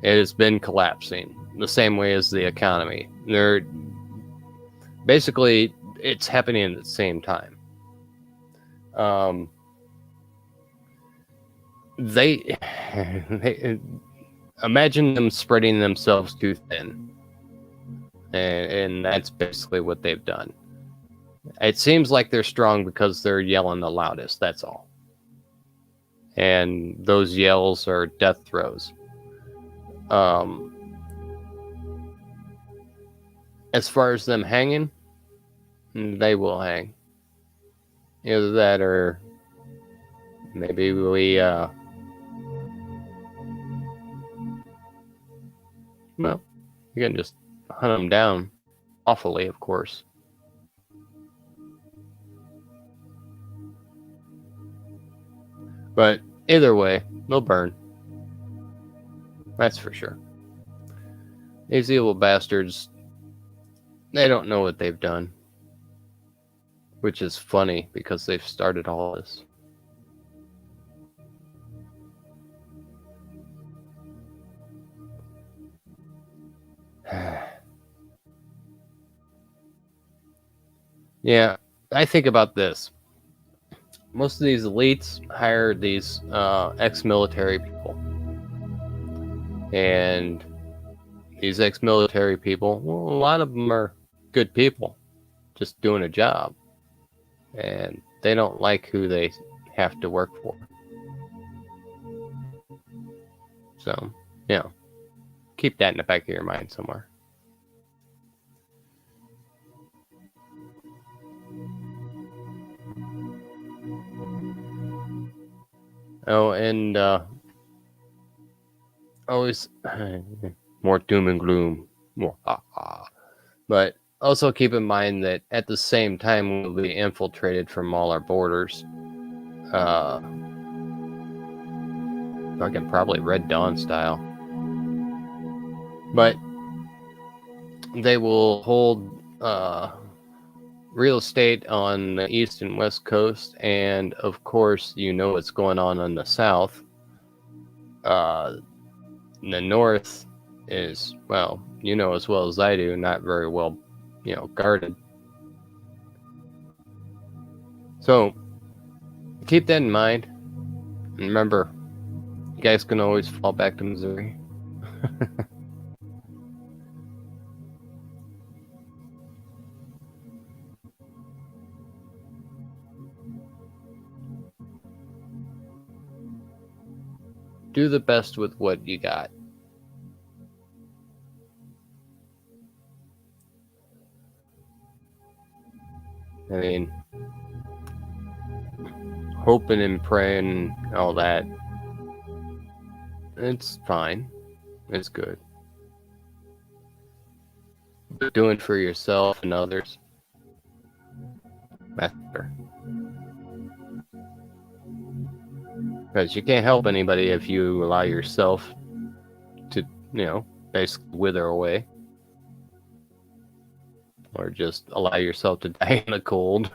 It has been collapsing the same way as the economy. Basically, it's happening at the same time. They imagine them spreading themselves too thin, and that's basically what they've done. It seems like they're strong because they're yelling the loudest. That's all. And those yells are death throes. As far as them hanging, they will hang. Either that, or maybe we Well, you can just hunt them down awfully, of course. But either way, they'll burn. That's for sure. These evil bastards, they don't know what they've done. Which is funny because they've started all this. Yeah, I think about this. Most of these elites hire these ex-military people. And these ex-military people, well, a lot of them are good people, just doing a job. And they don't like who they have to work for. So, you know, keep that in the back of your mind somewhere. Oh, and always more doom and gloom. But also keep in mind that at the same time we'll be infiltrated from all our borders. Fucking probably Red Dawn style. But they will hold real estate on the east and west coast, and of course, you know what's going on the south. The north is, well, you know as well as I do, not very well, guarded. So keep that in mind. And remember, you guys can always fall back to Missouri. Do the best with what you got. I mean, hoping and praying, all that, it's fine. It's good. But doing for yourself and others, that's better. Because you can't help anybody if you allow yourself to, basically wither away. Or just allow yourself to die in the cold.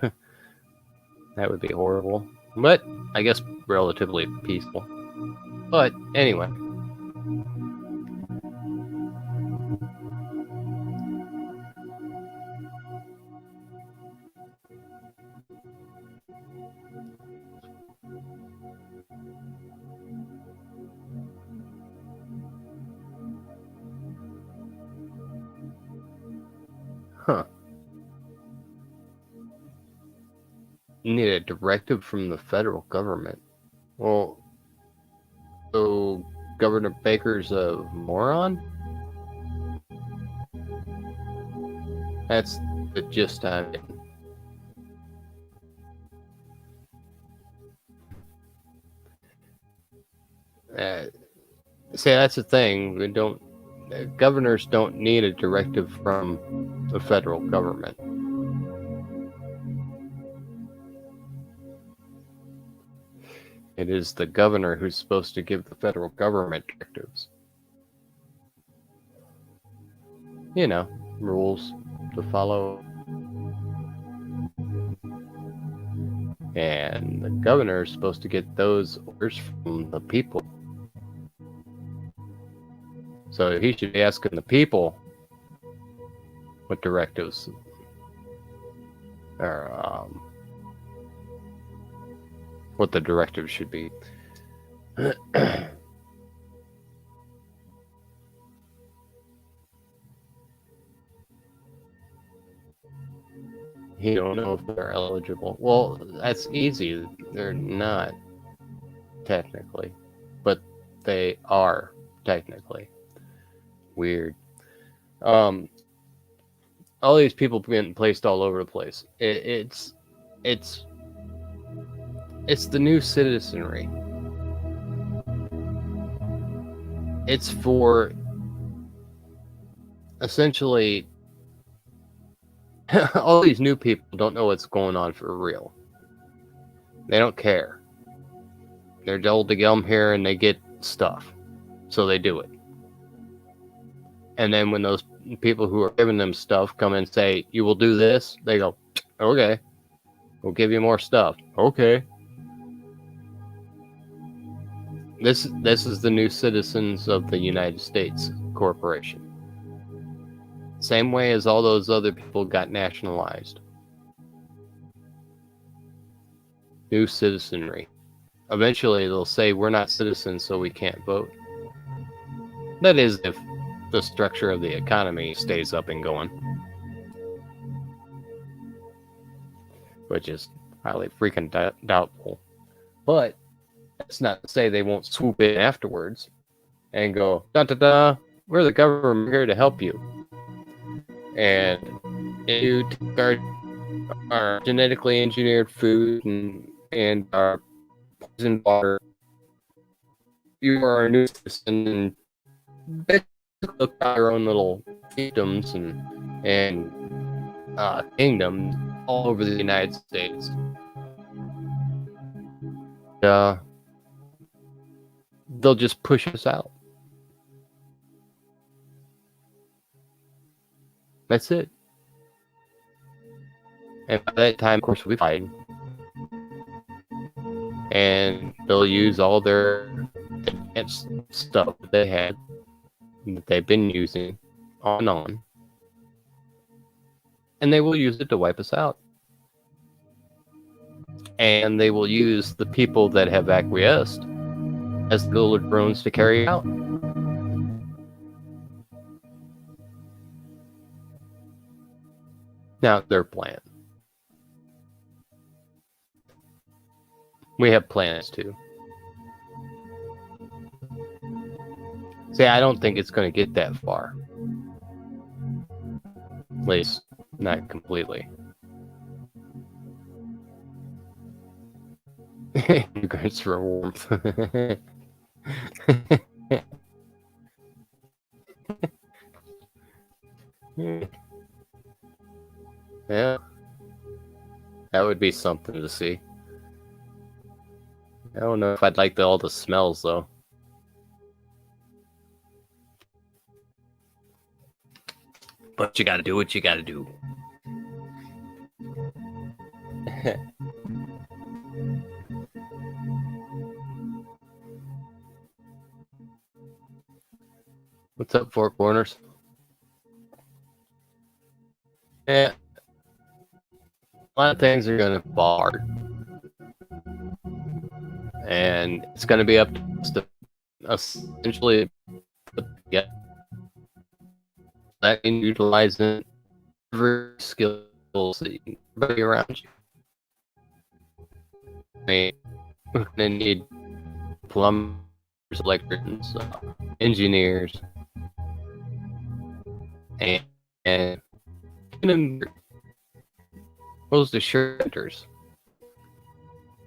That would be horrible. But I guess relatively peaceful. But anyway. Huh. You need a directive from the federal government. Well, so Governor Baker's a moron? That's the gist I'm in. See, that's the thing. Governors don't need a directive from the federal government. It is the governor who's supposed to give the federal government directives. Rules to follow. And the governor is supposed to get those orders from the people. So he should be asking the people what directives or what the directives should be. You don't know if they're eligible. Well, that's easy. They're not technically, but they are technically. Weird. All these people getting placed all over the place. It's the new citizenry. It's for essentially, all these new people don't know what's going on for real. They don't care. They're told to get them here and they get stuff. So they do it. And then when those people who are giving them stuff come and say, you will do this, they go, okay, we'll give you more stuff. Okay. This is the new citizens of the United States corporation. Same way as all those other people got nationalized. New citizenry. Eventually they'll say we're not citizens so we can't vote. That is if the structure of the economy stays up and going. Which is highly freaking doubtful. But that's not to say they won't swoop in afterwards and go, da-da-da, we're the government, we're here to help you. And you take our genetically engineered food and our poisoned water. You are a new citizen and basically look at your own little fiefdoms and kingdoms all over the United States. They'll just push us out. That's it. And by that time, of course, we'll be fighting. And they'll use all their advanced stuff that they had, that they've been using on and on. And they will use it to wipe us out. And they will use the people that have acquiesced as the little drones to carry out. Now, their plan. We have plans too. See, I don't think it's going to get that far. At least, not completely. Immigrants for warmth. Yeah. That would be something to see. I don't know if I'd like all the smells, though. But you gotta do what you gotta do. What's up, Four Corners? Yeah. A lot of things are gonna fall hard. And it's gonna be up to us to essentially get that and utilizing every skills that you can around you. I mean, we're gonna need plumbers, electricians, engineers, and those distributors.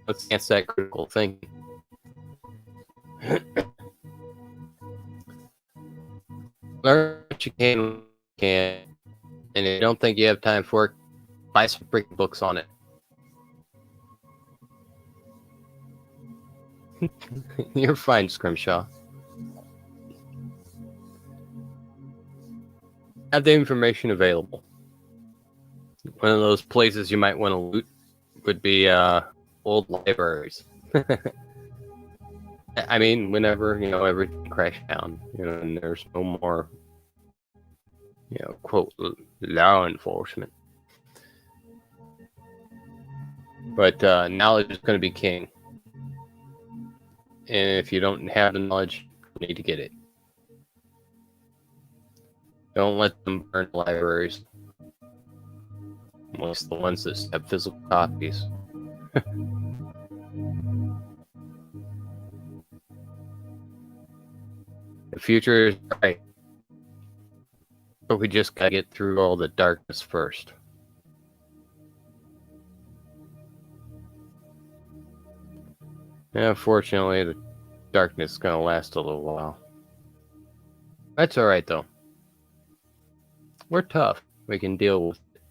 Let's answer that critical thinking. Learn what you can, and if you don't think you have time for it, buy some freaking books on it. You're fine, Scrimshaw. Have the information available. One of those places you might want to loot would be old libraries. I mean, whenever, everything crashed down, and there's no more, quote, law enforcement. But knowledge is going to be king. And if you don't have the knowledge, you need to get it. Don't let them burn libraries. Unless the ones that have physical copies. The future is bright. But we just gotta get through all the darkness first. And unfortunately, the darkness is gonna last a little while. That's alright though. We're tough. We can deal with it.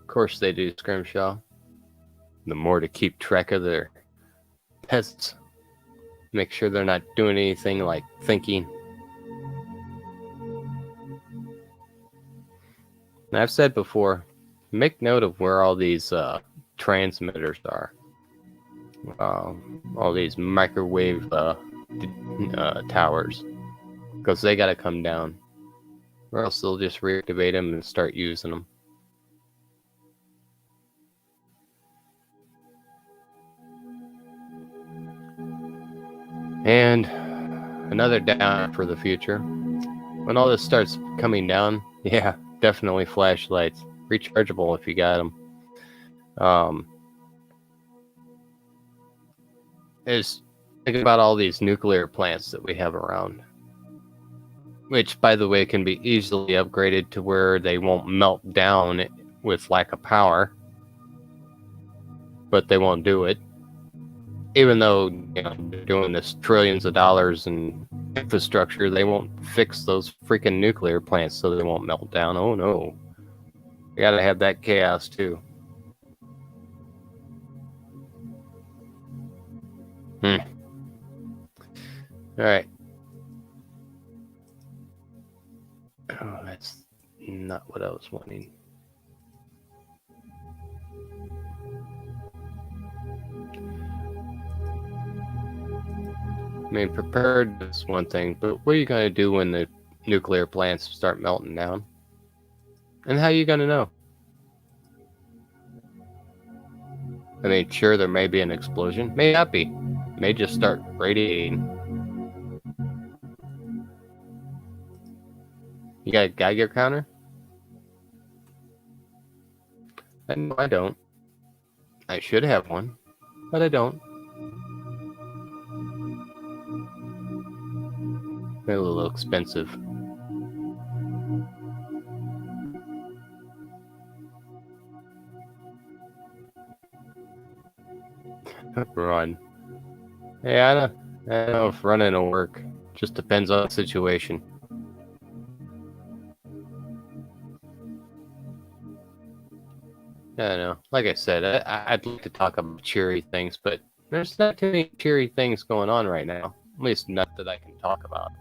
Of course they do, Scrimshaw. The more to keep track of their pests. Make sure they're not doing anything like thinking. And I've said before, make note of where all these transmitters are. All these microwave towers. Because they got to come down. Or else they'll just reactivate them and start using them. And another down for the future. When all this starts coming down, yeah, definitely flashlights. Rechargeable if you got them. Is think about all these nuclear plants that we have around. Which, by the way, can be easily upgraded to where they won't melt down with lack of power. But they won't do it. Even though they're doing this trillions of dollars in infrastructure, they won't fix those freaking nuclear plants so they won't melt down. Oh no. You gotta have that chaos too. Alright. Oh, that's not what I was wanting. I mean, prepared is one thing, but what are you going to do when the nuclear plants start melting down? And how are you going to know? I mean, sure, there may be an explosion. May not be. It may just start radiating. You got a Geiger counter? No, I don't. I should have one, but I don't. They're a little expensive. Run. Hey, I don't know if running will work. Just depends on the situation. I don't know. Like I said, I'd like to talk about cheery things, but there's not too many cheery things going on right now. At least not that I can talk about.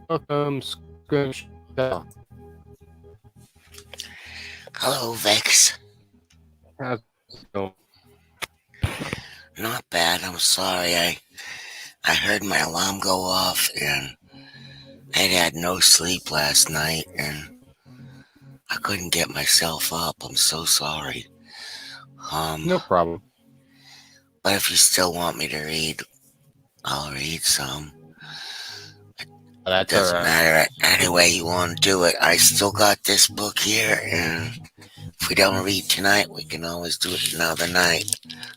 Welcome, Scrimshaw. Hello, Vex. How's it going? Not bad. I'm sorry. I heard my alarm go off, and I had no sleep last night, and I couldn't get myself up. I'm so sorry. No problem. But if you still want me to read, I'll read some. That's Doesn't all right. matter any way you want to do it. I still got this book here, and if we don't read tonight, we can always do it another night.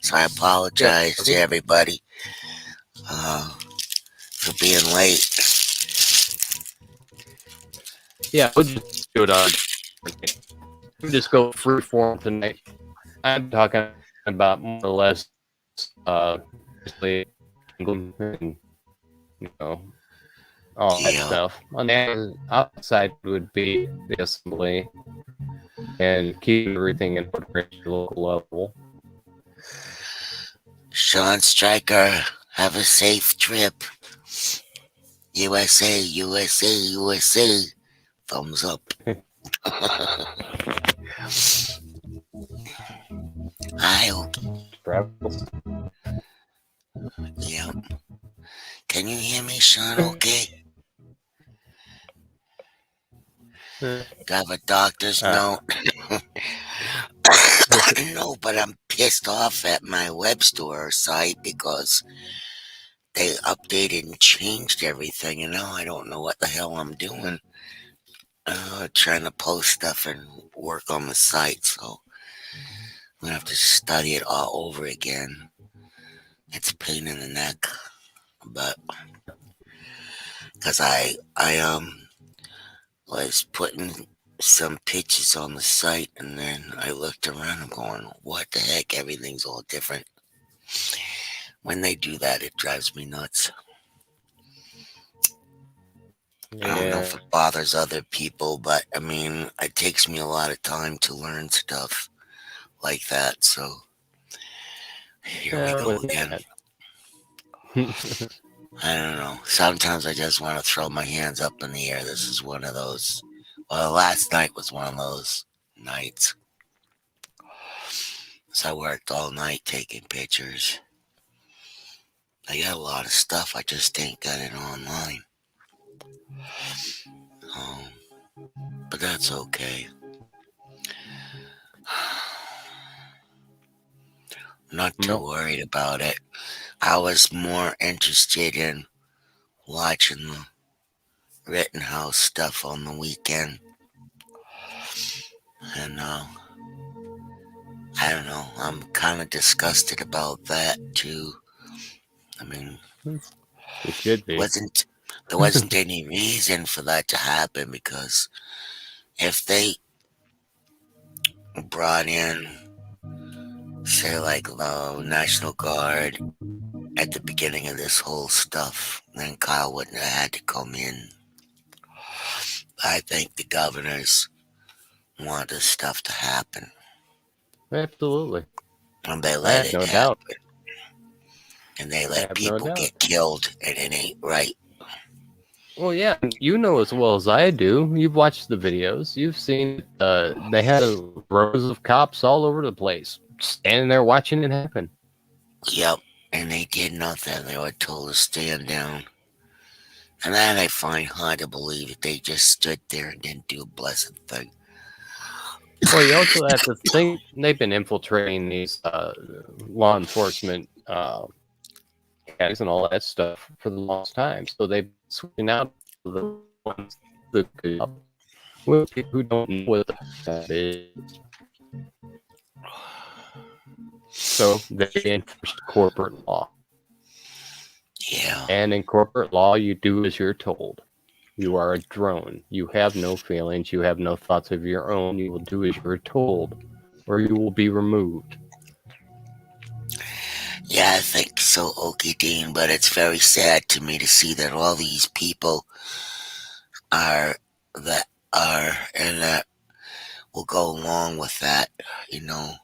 So I apologize to everybody for being late. Yeah, we'll just do it on. We'll just go free form tonight. I'm talking about more or less, and, all that stuff. On the outside would be the assembly and keep everything in order at your local level. Sean Stryker, have a safe trip. USA, USA, USA. Thumbs up. I hope. Yeah. Can you hear me, Sean? Okay. Do I have a doctor's note? No, but I'm pissed off at my web store site because they updated and changed everything, and now I don't know what the hell I'm doing. Trying to post stuff and work on the site, so I'm gonna have to study it all over again. It's a pain in the neck, but because I was putting some pictures on the site, and then I looked around. I'm going, what the heck? Everything's all different. When they do that, it drives me nuts. I don't know Yeah, if it bothers other people, but I mean, it takes me a lot of time to learn stuff like that. So here we yeah, go with again. that. I don't know. Sometimes I just want to throw my hands up in the air. This is one of those. Well, last night was one of those nights. So I worked all night taking pictures. I got a lot of stuff. I just ain't got it online. Um, but that's okay. Not too No, worried about it. I was more interested in watching the Rittenhouse stuff on the weekend. And I don't know. I'm kind of disgusted about that too. I mean, you should be. wasn't there wasn't any reason for that to happen because if they brought in, say, like the National Guard at the beginning of this whole stuff, then Kyle wouldn't have had to come in. I think the governors want this stuff to happen, Absolutely. and they I let have it no doubt. happen, and they I let have no people doubt. get killed, and it ain't right. Well, yeah, you know as well as I do. You've watched the videos. You've seen they had rows of cops all over the place, standing there watching it happen. Yep, and they did nothing. They were told to stand down. And that I find hard to believe that they just stood there and didn't do a blessed thing. Well, you also have to think they've been infiltrating these law enforcement academies and all that stuff for the longest time. So they've been switching out the ones the good up with people who don't know what the job is. So they enforced corporate law. Yeah, And in corporate law, you do as you're told. You are a drone. You have no feelings. You have no thoughts of your own. You will do as you're told, or you will be removed. yeah, I think so, Okie Dean, but it's very sad to me to see that all these people are that and that will go along with that, you know,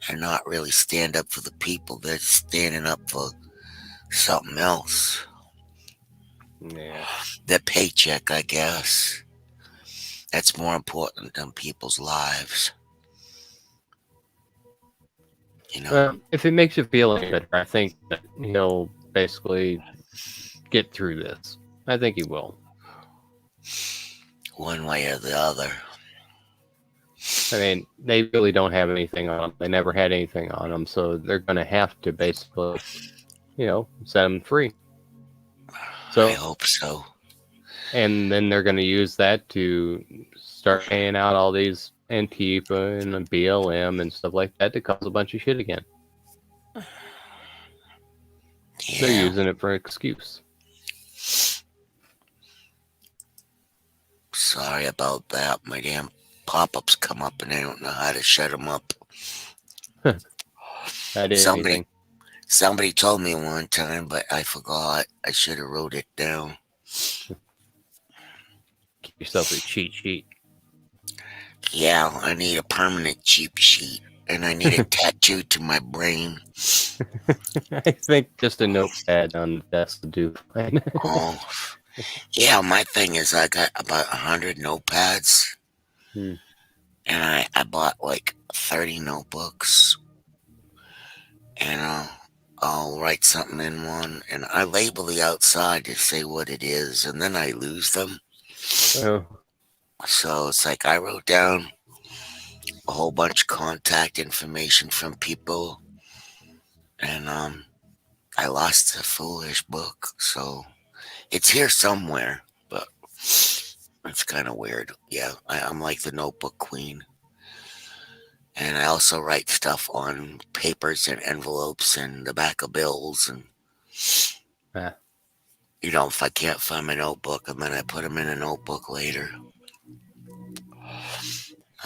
and not really stand up for the people. They're standing up for something else. Yeah. Their paycheck, I guess. That's more important than people's lives, you know. Well, if it makes you feel any better, I think that he'll basically get through this. I think he will. One way or the other. I mean, they really don't have anything on them. They never had anything on them, so they're going to have to basically, set them free. I So, hope so. and then they're going to use that to start paying out all these Antifa and BLM and stuff like that to cause a bunch of shit again. They're Yeah. using it for an excuse. Sorry about that. My damn pop-ups come up and I don't know how to shut them up. That is Somebody anything. somebody told me one time, but I forgot. I should have wrote it down. Give yourself a cheat sheet. Yeah, I need a permanent cheap sheet and I need it tattooed to my brain. I think just a notepad on the desk will do fine. Oh, yeah. My thing is, I got about 100 notepads, Hmm. and I bought like 30 notebooks, and I'll write something in one, and I label the outside to say what it is, and then I lose them. Oh, So it's like I wrote down a whole bunch of contact information from people, and I lost the foolish book. So it's here somewhere, but it's kind of weird. Yeah, I'm like the notebook queen. And I also write stuff on papers and envelopes and the back of bills. And, ah, you know, if I can't find my notebook, and then I put them in a notebook later.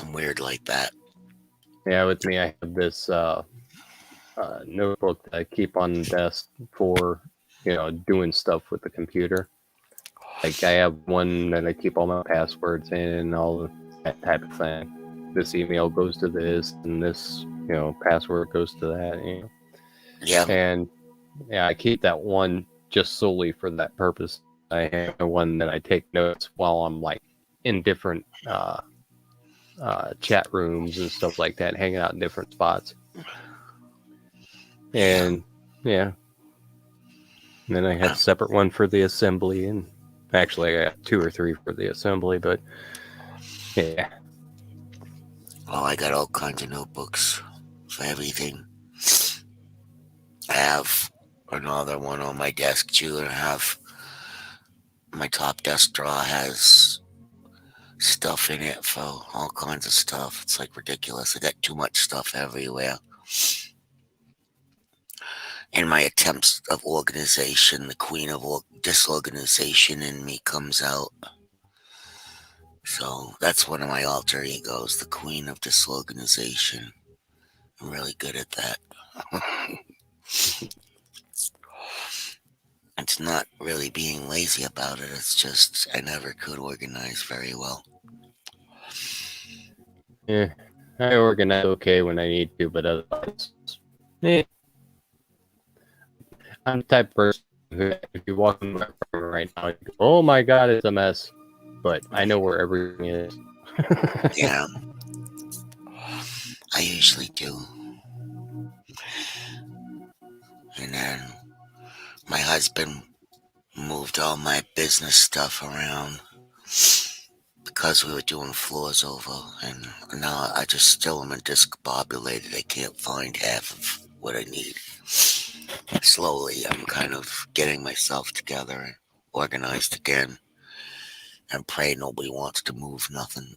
I'm weird like that. Yeah, with me, I have this notebook that I keep on the desk for, doing stuff with the computer. Like I have one that I keep all my passwords in and all that type of thing. This email goes to this, and this, password goes to that. Yeah, And yeah, I keep that one just solely for that purpose. I have one that I take notes while I'm like in different chat rooms and stuff like that, hanging out in different spots. yeah. And yeah, and then I have Uh, a separate one for the assembly, and actually I got two or three for the assembly. But yeah, well, I got all kinds of notebooks for everything. I have another one on my desk too, and I have my top desk drawer has stuff in it for all kinds of stuff. It's like ridiculous. I got too much stuff everywhere. In my attempts of organization, the queen of disorganization in me comes out. So that's one of my alter egos, the queen of disorganization. I'm really good at that. It's not really being lazy about it. It's just I never could organize very well. yeah, I organize okay when I need to, but otherwise, eh, I'm the type of person who, if you walk in my room right now, you go, "Oh my God, it's a mess," but I know where everything is. Yeah, I usually do. And then my husband moved all my business stuff around because we were doing floors over, and now I just still am discombobulated. I can't find half of what I need. Slowly, I'm kind of getting myself together and organized again, and pray nobody wants to move nothing.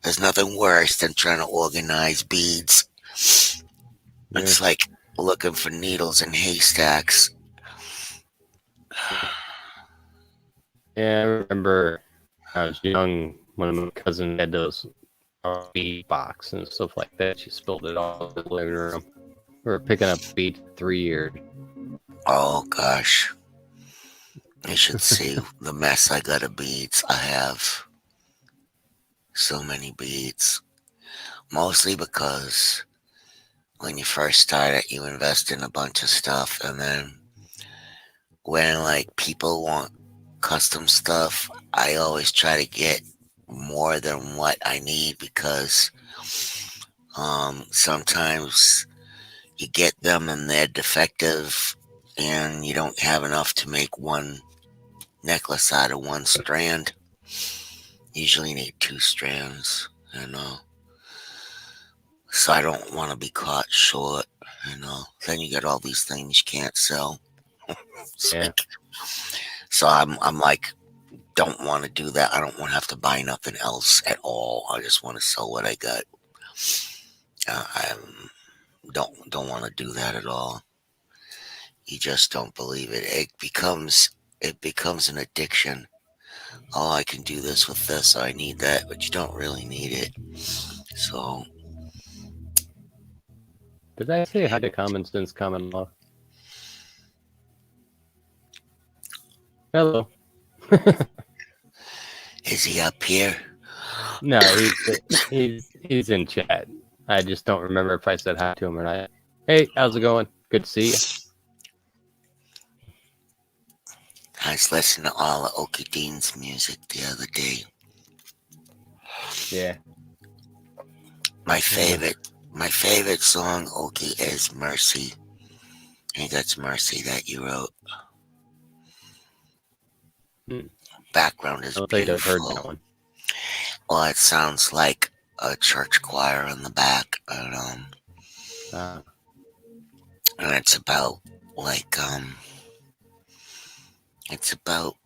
There's nothing worse than trying to organize beads. Yeah, It's like looking for needles in haystacks. yeah. I remember when I was young when my cousin had those bead box and stuff like that. She spilled it all over the living room. We were picking up beads for 3 years. Oh gosh, you should see the mess I got of beads. I have so many beads. Mostly because when you first start it, you invest in a bunch of stuff, and then when like people want custom stuff, I always try to get more than what I need because sometimes you get them and they're defective and you don't have enough to make one necklace out of one strand. Usually you need two strands, you know. So I don't want to be caught short, you know. Then you get all these things you can't sell. It's Yeah, like, so I'm like, don't want to do that. I don't want to have to buy nothing else at all. I just want to sell what I got. I don't want to do that at all. You just don't believe it. It becomes an addiction. Oh, I can do this with this. I need that, but you don't really need it. So did I say hi to Common Sense, Common Law? Hello. is he up here? No, he's in chat. I just don't remember if I said hi to him or not. Hey, how's it going? Good to see you. I was listening to all of Okie Dean's music the other day. Yeah. My Uh, favorite, my favorite song, Okie, is Mercy. I think that's Mercy that you wrote. I Background is don't think I've heard that beautiful. one. Well, it sounds like a church choir in the back, Uh, and it's about like it's about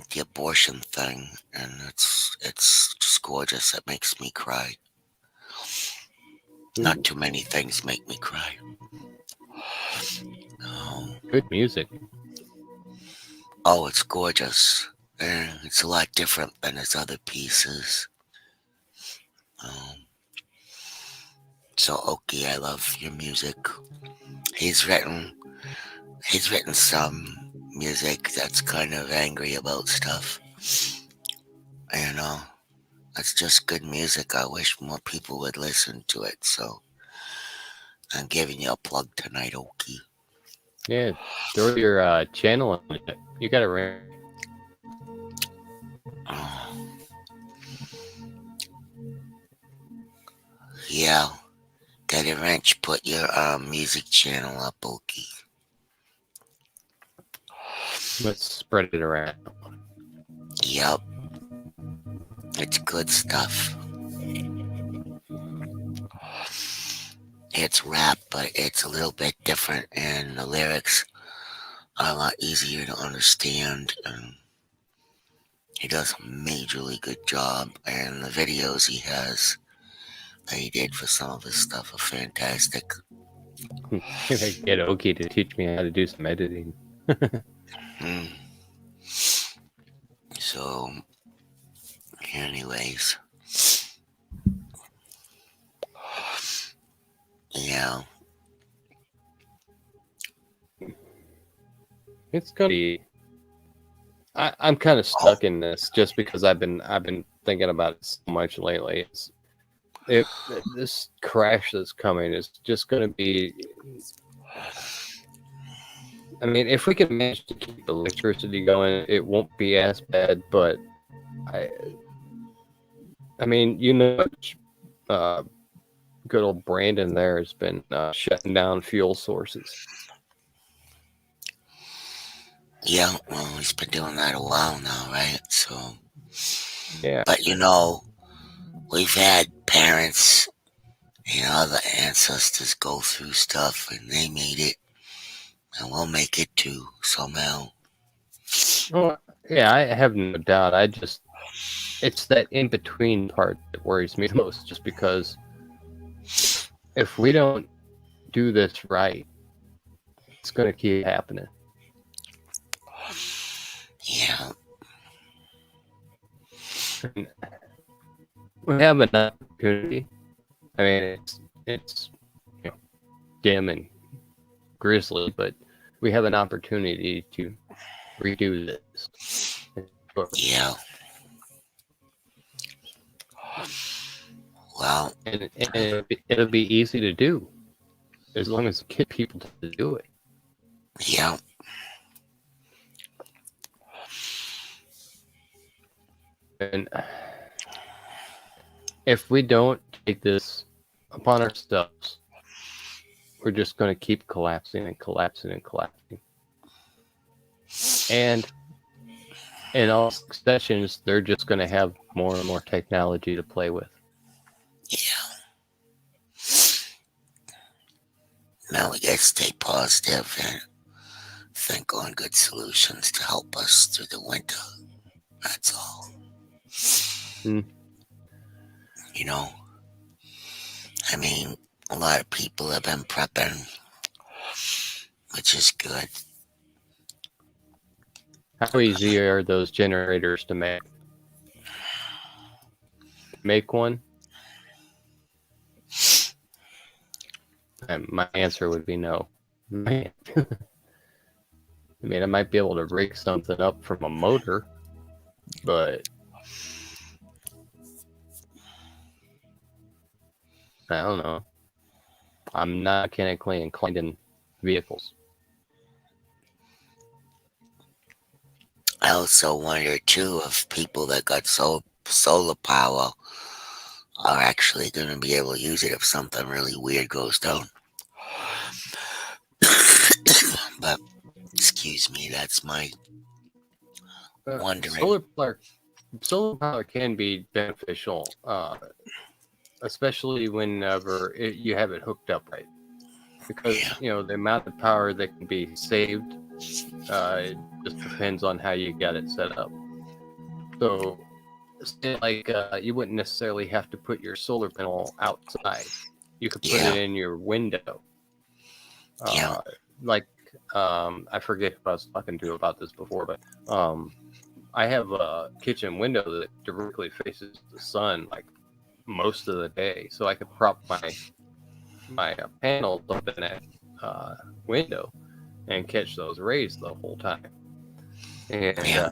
the abortion thing, and it's just gorgeous. It makes me cry. Not ooh, too many things make me cry. Um, good music. oh, it's gorgeous. And it's a lot different than his other pieces. Um, so Oki, I love your music. He's written he's written some music that's kind of angry about stuff. And that's just good music. I wish more people would listen to it. So I'm giving you a plug tonight, Oki. Yeah, throw your channel on it. You got a range. Oh, yeah. Get a wrench, put your music channel up, Oki. Let's spread it around. Yep, it's good stuff. It's rap, but it's a little bit different, and the lyrics are a lot easier to understand. And he does a majorly good job, and the videos he has that he did for some of his stuff are fantastic. Get Oki to teach me how to do some editing. Mm. So, anyways, yeah, It's gonna be. I'm kind of oh, stuck in this just because I've been thinking about it so much lately. This crash that's coming is just going to be. I mean, if we can manage to keep electricity going, it won't be as bad. But I, I mean, uh, good old Brandon there has been shutting down fuel sources. yeah. Well, he's been doing that a while now, right? So, Yeah. but we've had parents, other ancestors go through stuff, and they made it, and we'll make it too somehow. Oh, yeah. I have no doubt. It's that in between part that worries me the most, just because if we don't do this right, it's going to keep happening. Yeah, And we have an opportunity. I mean, it's you know, dim and grisly, but we have an opportunity to redo this. yeah. Well, And it'll be easy to do as long as we get people to do it. yeah, And if we don't take this upon ourselves, we're just going to keep collapsing and collapsing and collapsing. And in all successions, they're just going to have more and more technology to play with. yeah. Now we gotta stay positive and think on good solutions to help us through the winter. That's all. Mm. You know, I mean, a lot of people have been prepping, which is good. How easy are those generators to make? Make one? And my answer would be no. Man. I mean, I might be able to rig something up from a motor, but I don't know. I'm not mechanically inclined in vehicles. I also wonder too if people that got solar power are actually going to be able to use it if something really weird goes down. But excuse me, that's my Uh, wondering. solar power, solar power can be beneficial, especially whenever you have it hooked up right. Because Yeah, the amount of power that can be saved, it just depends on how you got it set up. So, say like you wouldn't necessarily have to put your solar panel outside. You could put it yeah, in your window. yeah, Uh, like I forget who I was talking to about this before, but I have a kitchen window that directly faces the sun, like most of the day, so I could prop my panels up in that uh, window and catch those rays the whole time. And Yeah.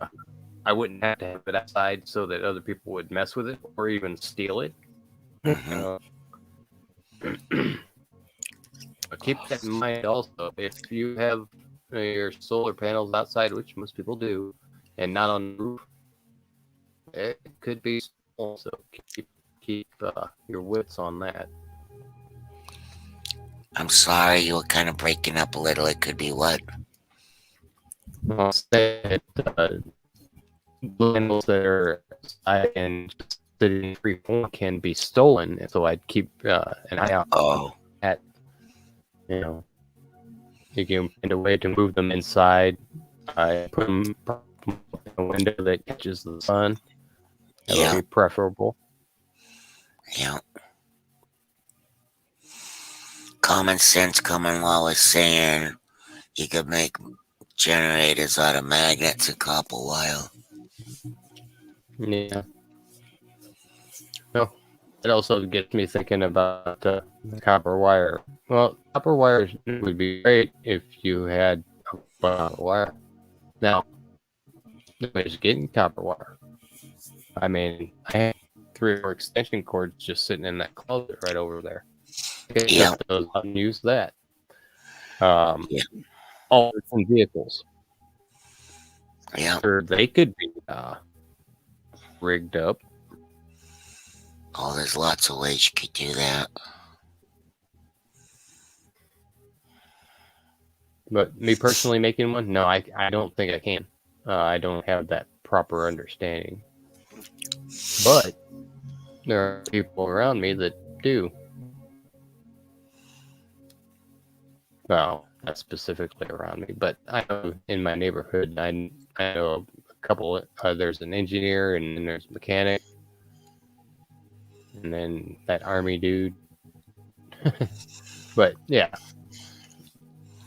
I wouldn't have to have it outside so that other people would mess with it or even steal it. Hmm. Uh, but keep that in mind also. If you have your solar panels outside, which most people do, and not on the roof, it could be stolen. So keep your wits on that. I'm sorry, you were kind of breaking up a little. It could be what? I'll say that panels that are outside and just sitting in free form can be stolen. And so I'd keep an eye out on Oh, that. You know, you can find a way to move them inside. I put them in a window that catches the sun. That would yeah, be preferable. yeah. Common sense common law is saying you could make generators out of magnets and copper wire. Yeah. No, it also gets me thinking about the copper wire. Well, copper wire would be great if you had copper wire. Now, nobody's getting copper wire. I mean, I have 3 or 4 extension cords just sitting in that closet right over there. I could Yeah, cut those out and use that. Um, yeah, all different vehicles. yeah. Sure, they could be rigged up, Oh, there's lots of ways you could do that. but me personally making one, no, I don't think I can. I don't have that proper understanding. But there are people around me that do. Well, not specifically around me, but I know in my neighborhood, I know a couple. There's an engineer, and then there's a mechanic, and then that army dude. But yeah,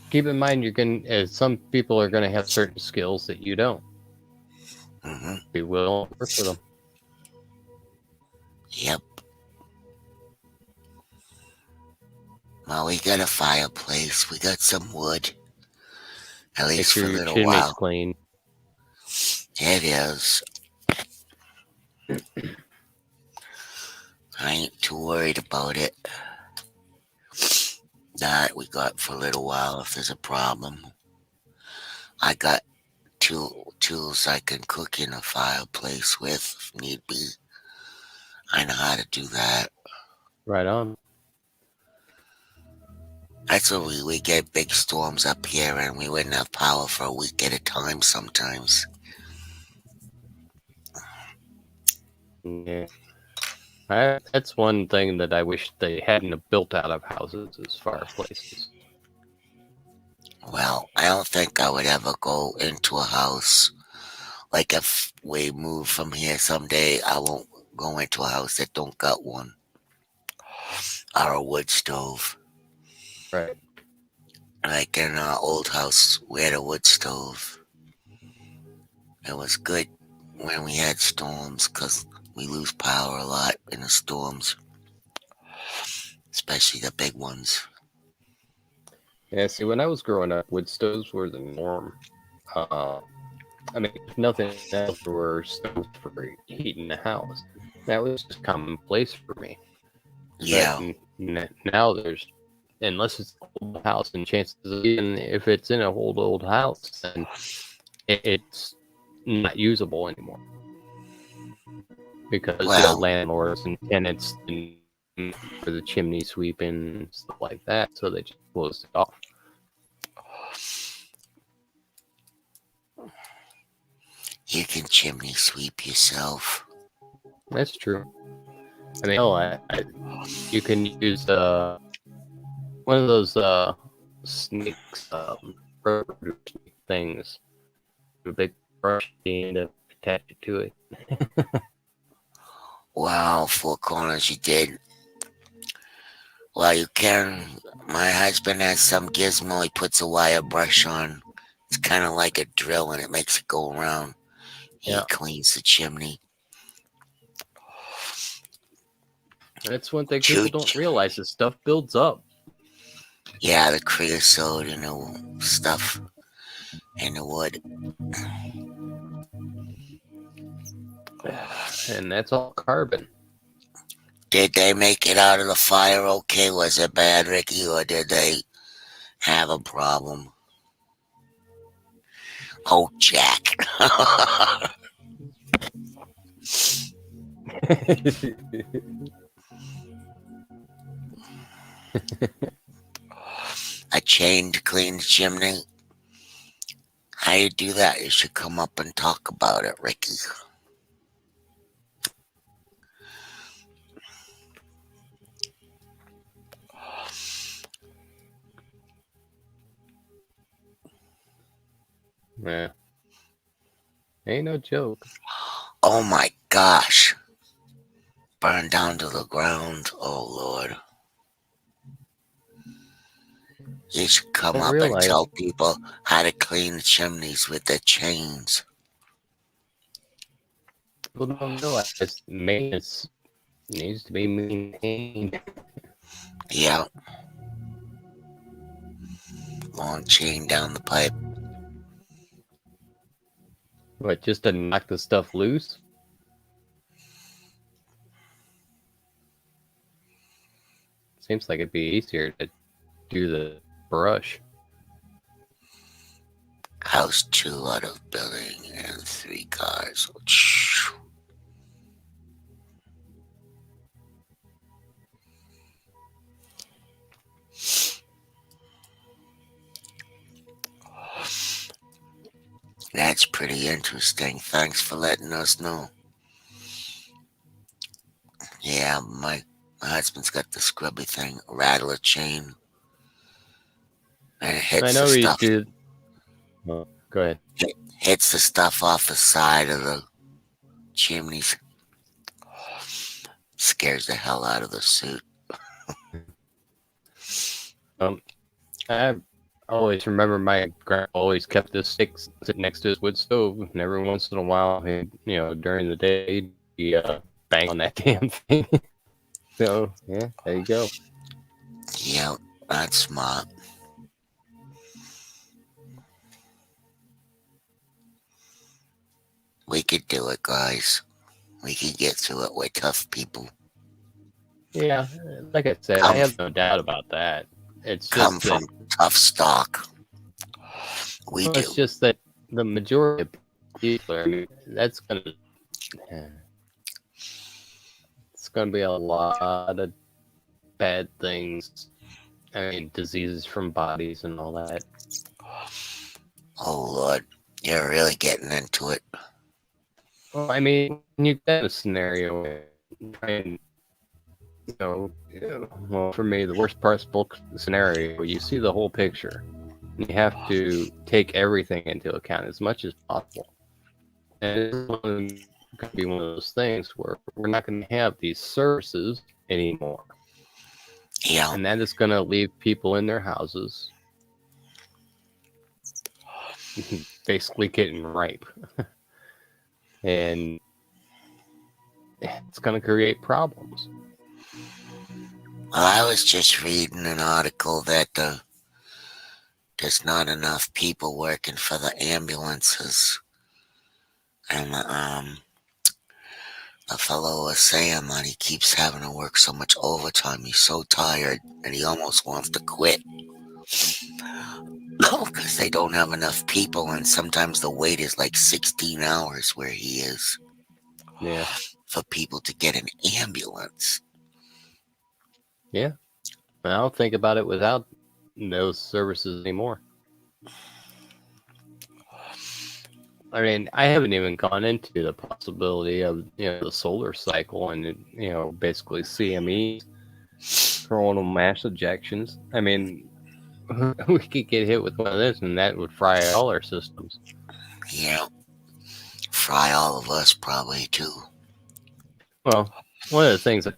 keep in mind you're gonna. Some people are gonna have certain skills that you don't. Hmm. Be willing to work with them. Yep. Well, we got a fireplace. We got some wood, at Make least sure for a your little chimney's while. clean. It is. I ain't too worried about it. That we got for a little while if there's a problem. I got tools I can cook in a fireplace with if need be. I know how to do that. Right on. That's what we get big storms up here and we wouldn't have power for a week at a time sometimes. Yeah. That's one thing that I wish they hadn't have built out of houses as fireplaces. Well, I don't think I would ever go into a house. Like if we move from here someday, I won't go into a house that don't got one or a wood stove. Right. Like in our old house, we had a wood stove. It was good when we had storms because we lose power a lot in the storms, especially the big ones. Yeah, see, when I was growing up, wood stoves were the norm. Uh, I mean, if nothing else, there were stoves for heating the house. That was just commonplace for me. But Yeah, now there's, unless it's an old house, and chances of even if it's in a old house, then it's not usable anymore because well, landlords and tenants didn't for the chimney sweeping and stuff like that, so they just closed it off. you can chimney sweep yourself. That's true. I mean, you can use one of those snakes, rubber things, a big brush and attach it to it. Wow, four corners you did. Well, you can. My husband has some gizmo he puts a wire brush on. It's kind of like a drill and it makes it go around. He Yeah, cleans the chimney. That's one thing people don't Chooch. realize. This stuff builds up, Yeah, the creosote and the stuff and the wood. and that's all carbon. Did they make it out of the fire okay? Was it bad, Ricky, or did they have a problem? Oh, Jack. A chain to clean the chimney? How you do that? You should come up and talk about it, Ricky. Yeah, ain't no joke. Oh my gosh. Burned down to the ground. Oh Lord. You should come Don't up and realize tell people how to clean the chimneys with the chains. people don't realize maintenance needs to be maintained. Yeah, long chain down the pipe. But just to knock the stuff loose, seems like it'd be easier to do the brush. House 2 out of building and 3 cars. That's pretty interesting. Thanks for letting us know. Yeah, my husband's got the scrubby thing, rattler chain, and it I hits the know we stuff. do. Oh, go ahead. Hits the stuff off the side of the chimneys. Scares the hell out of the suit. Um, I always remember my grandpa always kept this stick sitting next to his wood stove, and every once in a while, during the day, he bang on that damn thing. So yeah, there you go. Yeah, that's smart. We could do it, guys. We could get through it. We're tough people. Yeah, like I said, I Come, have no doubt about that. It's come just that, from tough stock. We well, do. it's just that the majority of people, I mean, it's gonna be a lot of bad things. I mean, diseases from bodies and all that. Oh Lord, you're really getting into it. Well, I mean, when you get a scenario where you try and, well, for me, the worst possible scenario, you see the whole picture. You have to take everything into account as much as possible. And it's going to be one of those things where we're not going to have these services anymore. Yeah, And that is going to leave people in their houses basically getting ripe. And it's going to create problems. well, I was just reading an article that there's not enough people working for the ambulances, and a fellow was saying that he keeps having to work so much overtime. He's so tired, and he almost wants to quit. Because they don't have enough people, and sometimes the wait is like 16 hours where he is Yeah. for people to get an ambulance. Yeah. I don't think about it without those services anymore. I mean, I haven't even gone into the possibility of the solar cycle and basically CMEs, coronal mass ejections. I mean, we could get hit with one of this, and that would fry all our systems. Yeah, fry all of us probably too. Well, one of the things that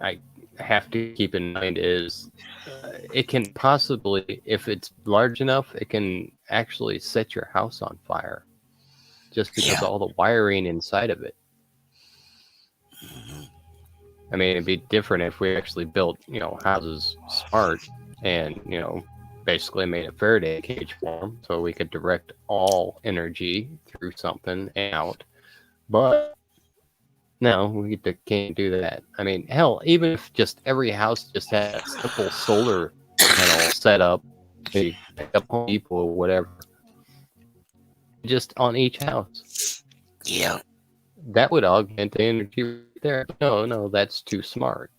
I have to keep in mind is it can possibly, if it's large enough, it can actually set your house on fire just because Yeah. of all the wiring inside of it. hmm I mean, it'd be different if we actually built, houses smart and, basically made a Faraday cage for them so we could direct all energy through something and out. But no, can't do that. I mean, hell, even if just every house just had a simple solar panel set up, maybe pick up Home Depot or whatever, just on each house, Yeah, that would augment the energy right there. No, no, that's too smart.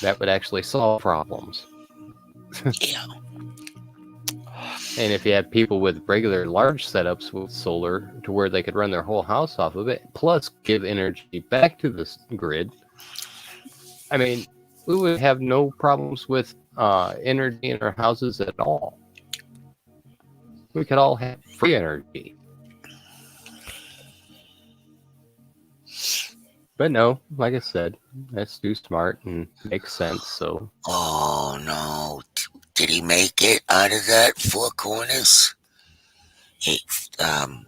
That would actually solve problems. yeah, And if you had people with regular large setups with solar to where they could run their whole house off of it, plus give energy back to the grid, I mean, we would have no problems with energy in our houses at all. We could all have free energy. But no, like I said, that's too smart and makes sense. So, Oh no. Did he make it out of that four corners? He, um,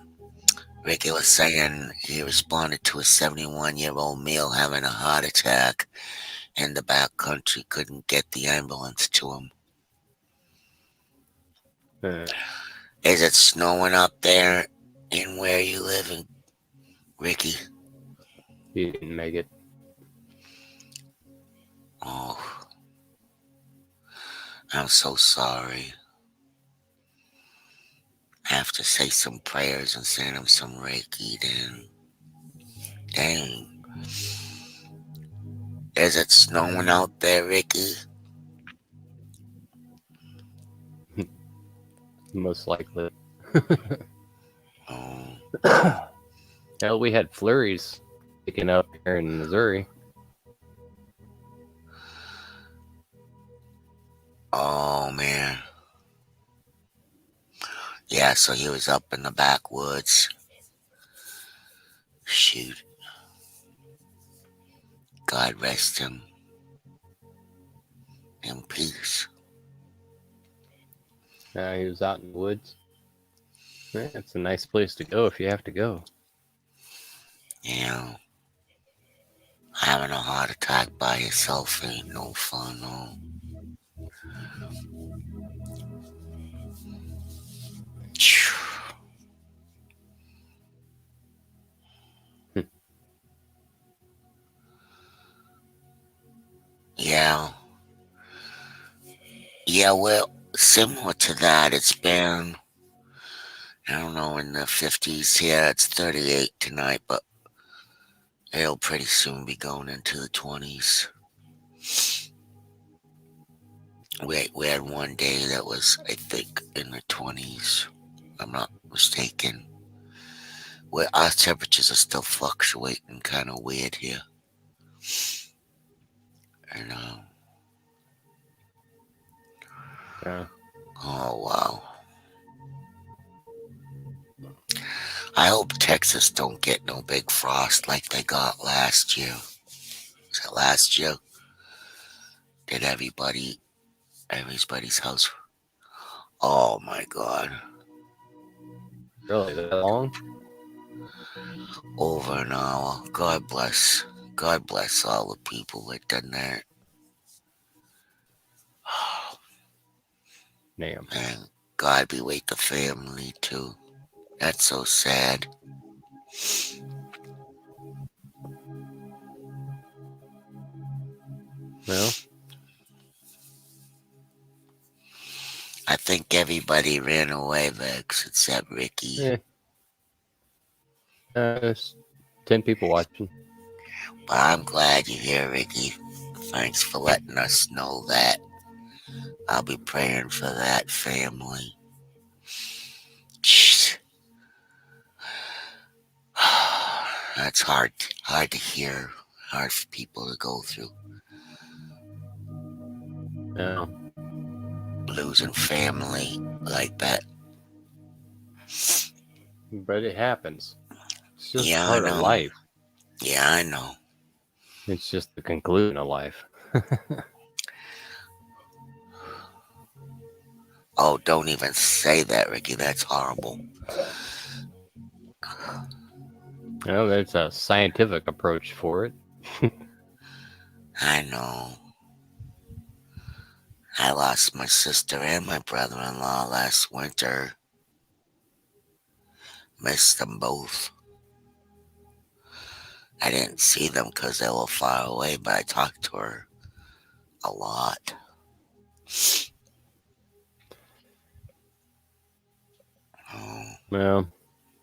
Ricky was saying he responded to a 71-year-old male having a heart attack in the back country, couldn't get the ambulance to him. uh, Is it snowing up there in where you live, in Ricky? he didn't make it. Oh, I'm so sorry. I have to say some prayers and send him some Reiki then. Dang. Is it snowing out there, Ricky? Most likely. Oh, Hell, we had flurries picking up here in Missouri. oh man. Yeah, so he was up in the backwoods. Shoot. God rest him in peace. He was out in the woods. Yeah, it's a nice place to go if you have to go. You know, having a heart attack by yourself ain't no fun, no. Yeah. Yeah, well, similar to that, it's been, I don't know, in the 50s here. It's 38 tonight, but it'll pretty soon be going into the 20s. We had one day that was, I think, in the 20s. I'm not mistaken. Where our temperatures are still fluctuating kind of weird here. And, Yeah. oh, wow. I hope Texas don't get no big frost like they got last year. Was it last year? Did everybody's house? Oh my God! Really, that long? Over an hour. God bless. God bless all the people that done that. Damn. And God be with the family too. That's so sad. Well, I think everybody ran away, Vex, except Ricky. eh, there's 10 people watching. But I'm glad you're here, Ricky. Thanks for letting us know that. I'll be praying for that family. Jeez. That's hard to hear, hard for people to go through. Yeah. Losing family like that. But it happens. It's just Yeah, I part of know. life. Yeah, I know. It's just the conclusion of life. Oh, don't even say that, Ricky. That's horrible. There's a scientific approach for it. I know. I lost my sister and my brother-in-law last winter. Missed them both. I didn't see them because they were far away, but I talked to her a lot. Oh, Well,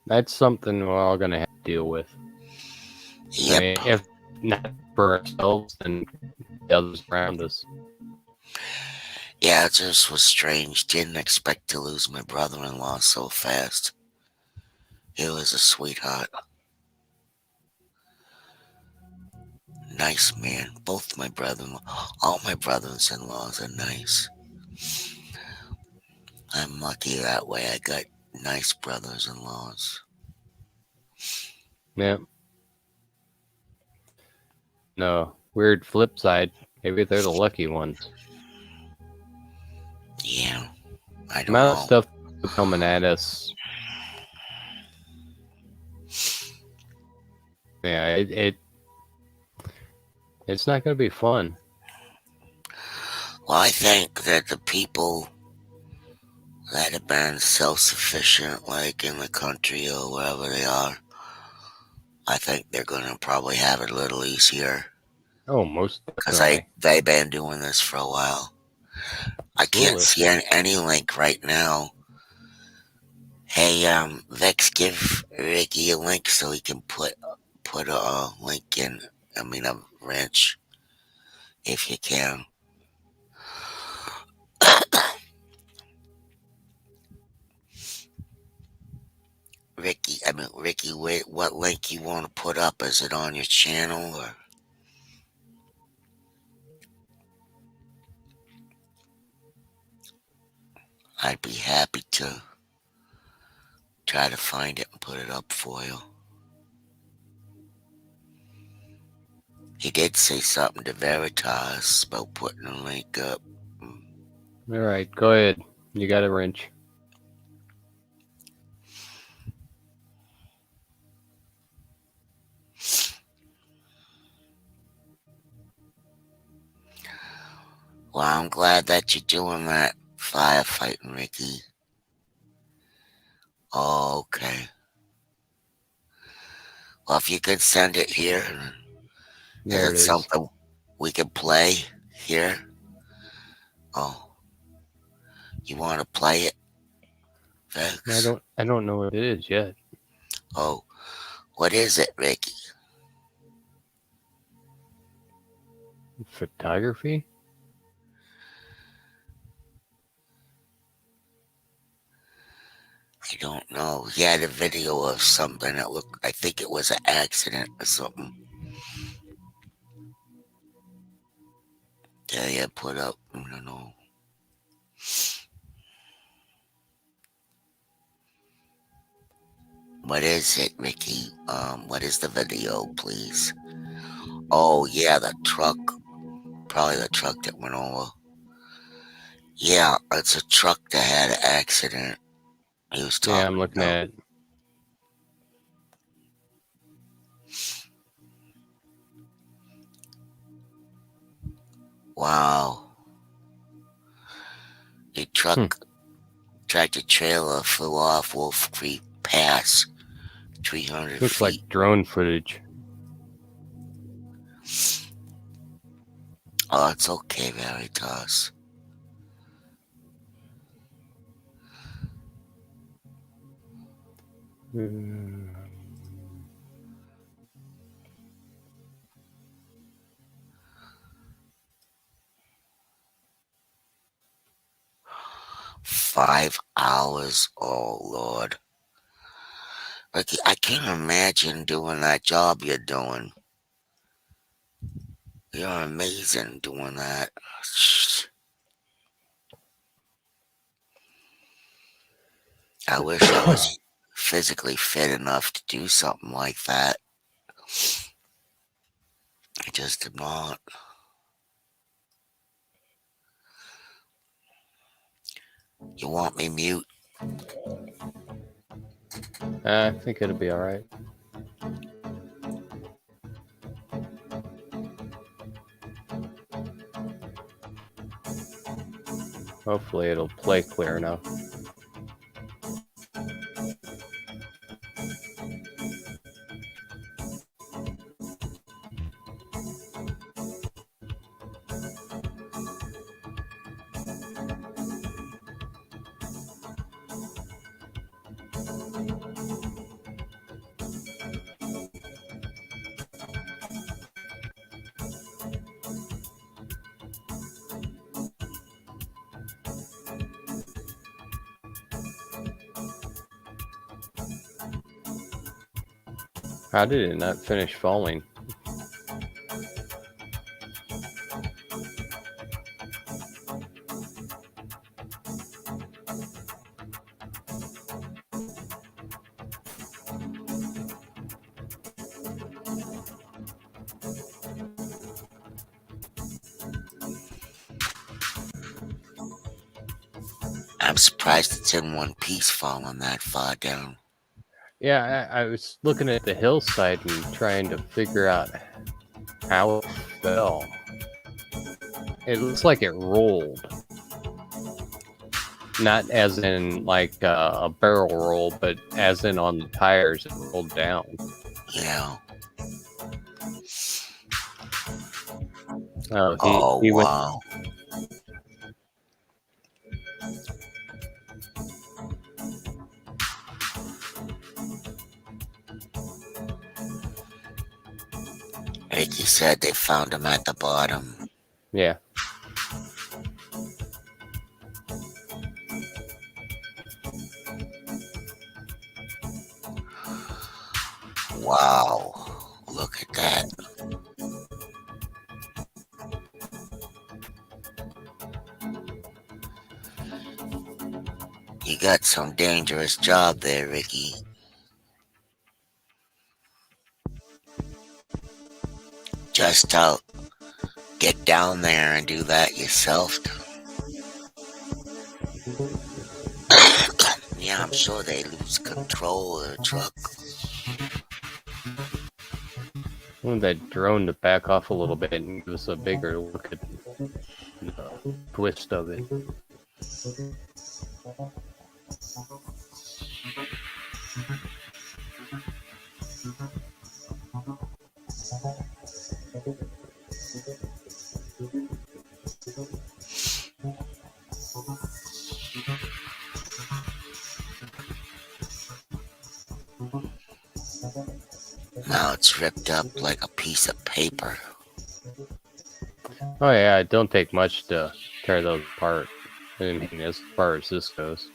that's something we're all gonna have to deal with. I yep. mean, if not for ourselves, then the others around us. Yeah, it just was strange. Didn't expect to lose my brother-in-law so fast. He was a sweetheart. Nice man. Both my brother-in-law, all my brothers-in-laws are nice. I'm lucky that way. I got nice brothers-in-laws. Yeah. No weird flip side. Maybe they're the lucky ones. Yeah, I The don't amount of know. stuff coming at us. Yeah, it's not gonna be fun. Well, I think that the people that have been self-sufficient, like in the country or wherever they are, I think they're gonna probably have it a little easier Oh, most because definitely. they've been doing this for a while. I can't Absolutely. see any link right now. Hey, Vex, give Ricky a link so he can put a link in. I mean, a wrench if you can. Ricky, wait, what link you want to put up? Is it on your channel or? I'd be happy to try to find it and put it up for you. He did say something to Veritas about putting a link up. All right, go ahead. You got a wrench. Well, I'm glad that you're doing that firefighting, Ricky. Oh, okay. Well, if you could send it here, is There it it is. something we can play here? Oh, you want to play it, Vex? I don't know what it is yet. Oh, what is it, Ricky? Photography? I don't know. He had a video of something that looked, I think it was an accident or something. Yeah, he had put up, I don't know. What is it, Ricky? What is the video, please? Oh, yeah, the truck. Probably the truck that went over. Yeah, it's a truck that had an accident. He was Yeah, I'm talking looking about. at it. Wow. The Hmm. truck tractor trailer flew off Wolf Creek Pass, 300 Looks like feet. drone footage. Oh, it's okay, Veritas. Mm, 5 hours. Oh, Lord. Ricky, I can't imagine doing that job you're doing. You're amazing doing that. I wish I was physically fit enough to do something like that. I just am not. You want me mute? I think it'll be all right. Hopefully it'll play clear enough. How did it not finish falling? I'm surprised it's in one piece falling that far down. Yeah, I was looking at the hillside and trying to figure out how it fell. It looks like it rolled. Not as in like a barrel roll, but as in on the tires, it rolled down. Yeah. Oh, he went. Wow. Like you said, they found him at the bottom. Yeah. Wow. Look at that. You got some dangerous job there, Ricky. Just get down there and do that yourself. Yeah, I'm sure they lose control of the truck. I want that drone to back off a little bit and give us a bigger look at the twist of it. Now it's ripped up like a piece of paper. Oh yeah, it don't take much to tear those apart. I mean, as far as this goes.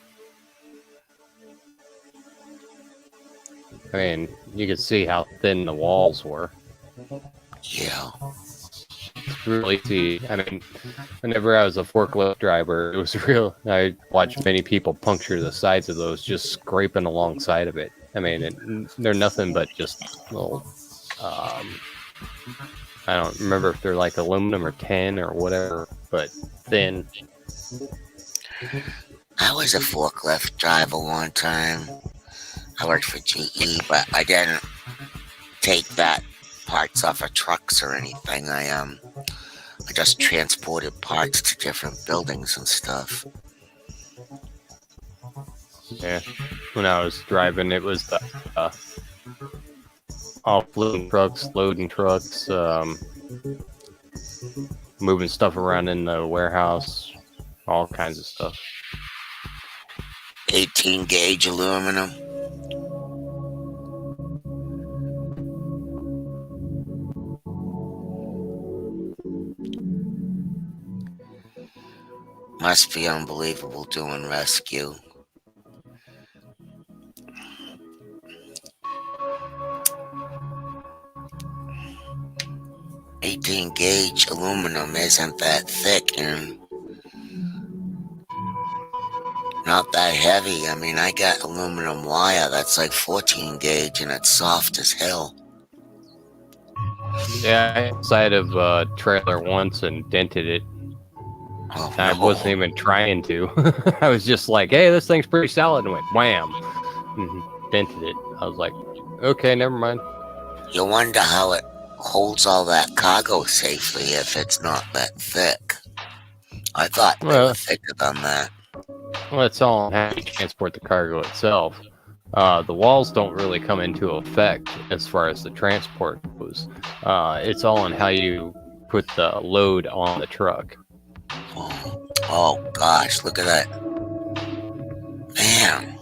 I mean, you can see how thin the walls were. Yeah. It's really easy. I mean, whenever I was a forklift driver, it was real. I watched many people puncture the sides of those just scraping alongside of it. I mean, they're nothing but just little. I don't remember if they're like aluminum or tin or whatever, but thin. I was a forklift driver one time. I worked for GE, but I didn't take that parts off of trucks or anything. I just transported parts to different buildings and stuff. Yeah, when I was driving, it was the offloading trucks, loading trucks, moving stuff around in the warehouse, all kinds of stuff. 18 gauge aluminum. Must be unbelievable doing rescue. "18 gauge aluminum isn't that thick and not that heavy. I mean, I got aluminum wire that's like 14 gauge and it's soft as hell." Yeah, I hit the side of a trailer once and dented it. Oh, I wasn't no. even trying to. I was just like, hey, this thing's pretty solid, and went wham, and dented it. I was like, okay, never mind. You wonder how it holds all that cargo safely if it's not that thick. I thought they were Well, thicker than that. well, it's all on how you transport the cargo itself. The walls don't really come into effect as far as the transport goes. It's all on how you put the load on the truck. Oh gosh, look at that. Man,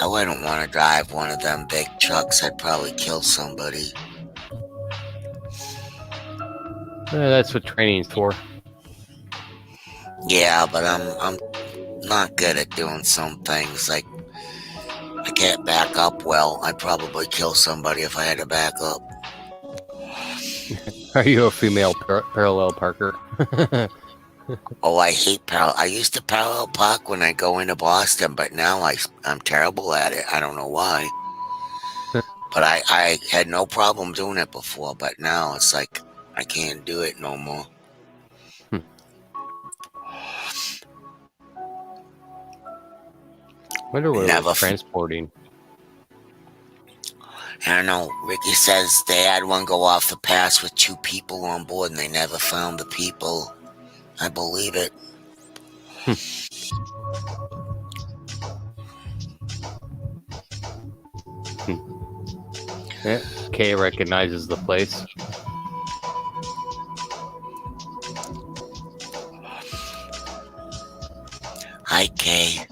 I wouldn't want to drive one of them big trucks. I'd probably kill somebody. That's what training's for. Yeah, but I'm not good at doing some things. Like I can't back up well. I'd probably kill somebody if I had to back up. Are you a female parallel parker? Oh, I hate parallel. I used to parallel park when I go into Boston, but now I'm terrible at it. I don't know why. But I had no problem doing it before, but now it's like I can't do it no more. Wonder what it was Never. transporting. I don't know. Ricky says they had one go off the pass with 2 people on board and they never found the people. I believe it. Yeah, Kay recognizes the place. Hi, Kay.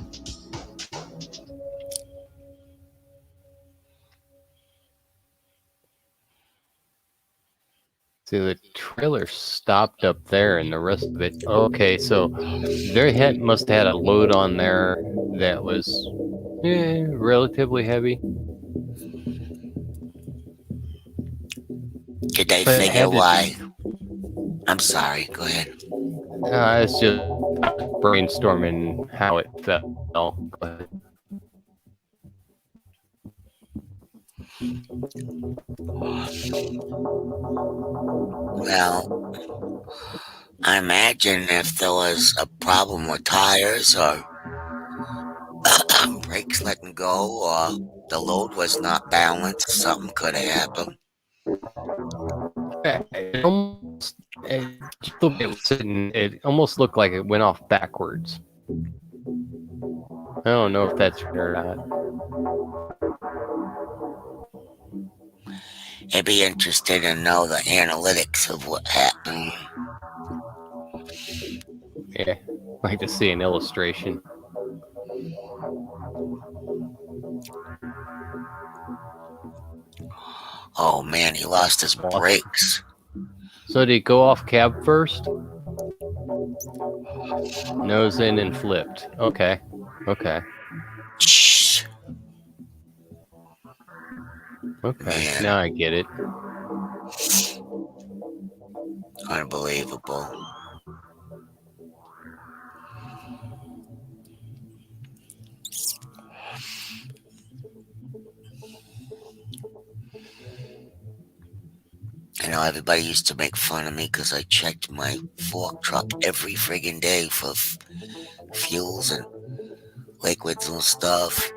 See, the trailer stopped up there, and the rest of it. Okay, so they must have had a load on there that was relatively heavy. Did they But it figure had to why? be. I'm sorry. Go ahead. It's just brainstorming how it fell. Go ahead. Well, I imagine if there was a problem with tires or brakes letting go or the load was not balanced, something could have happened. It almost, just the way it was sitting, it almost looked like it went off backwards. I don't know if that's fair or not. I'd be interested to know the analytics of what happened. Yeah, like to see an illustration. Oh man, he lost his brakes. So did he go off cab first? Nose in and flipped. Okay. Okay. Shh. Okay. Man, Now I get it. unbelievable. I know everybody used to make fun of me because I checked my fork truck every friggin' day for fuels and liquids and stuff.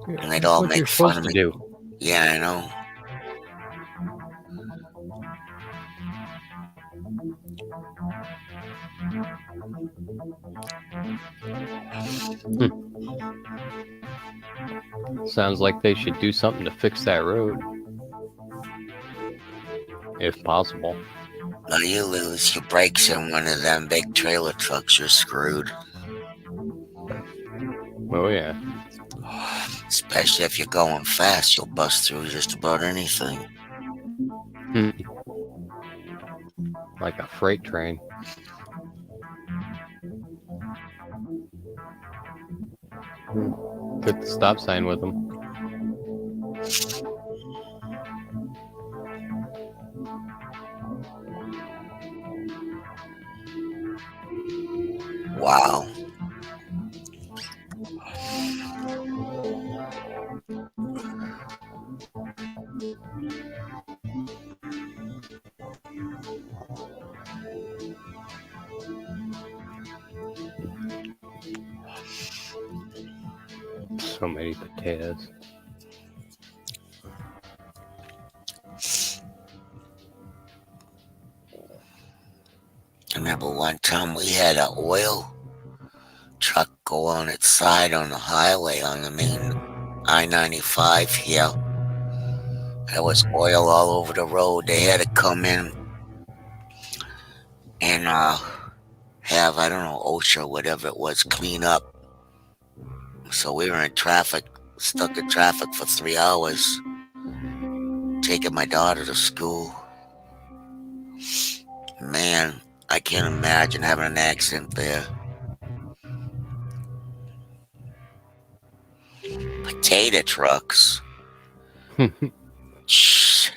And they'd That's all what you're make fun supposed of to me. do. Yeah, I know. Sounds like they should do something to fix that road. If possible. Now you lose your brakes in one of them big trailer trucks, you're screwed. Oh, yeah. Especially if you're going fast, you'll bust through just about anything. Like a freight train. Took the stop sign with them. Wow. So many potatoes. I remember one time we had a oil truck go on its side on the highway on the main I-95 here. There was oil all over the road. They had to come in and have, I don't know, OSHA or whatever it was, clean up. So we were in traffic, stuck in traffic for 3 hours, taking my daughter to school. Man, I can't imagine having an accident there. Potato trucks. Shh.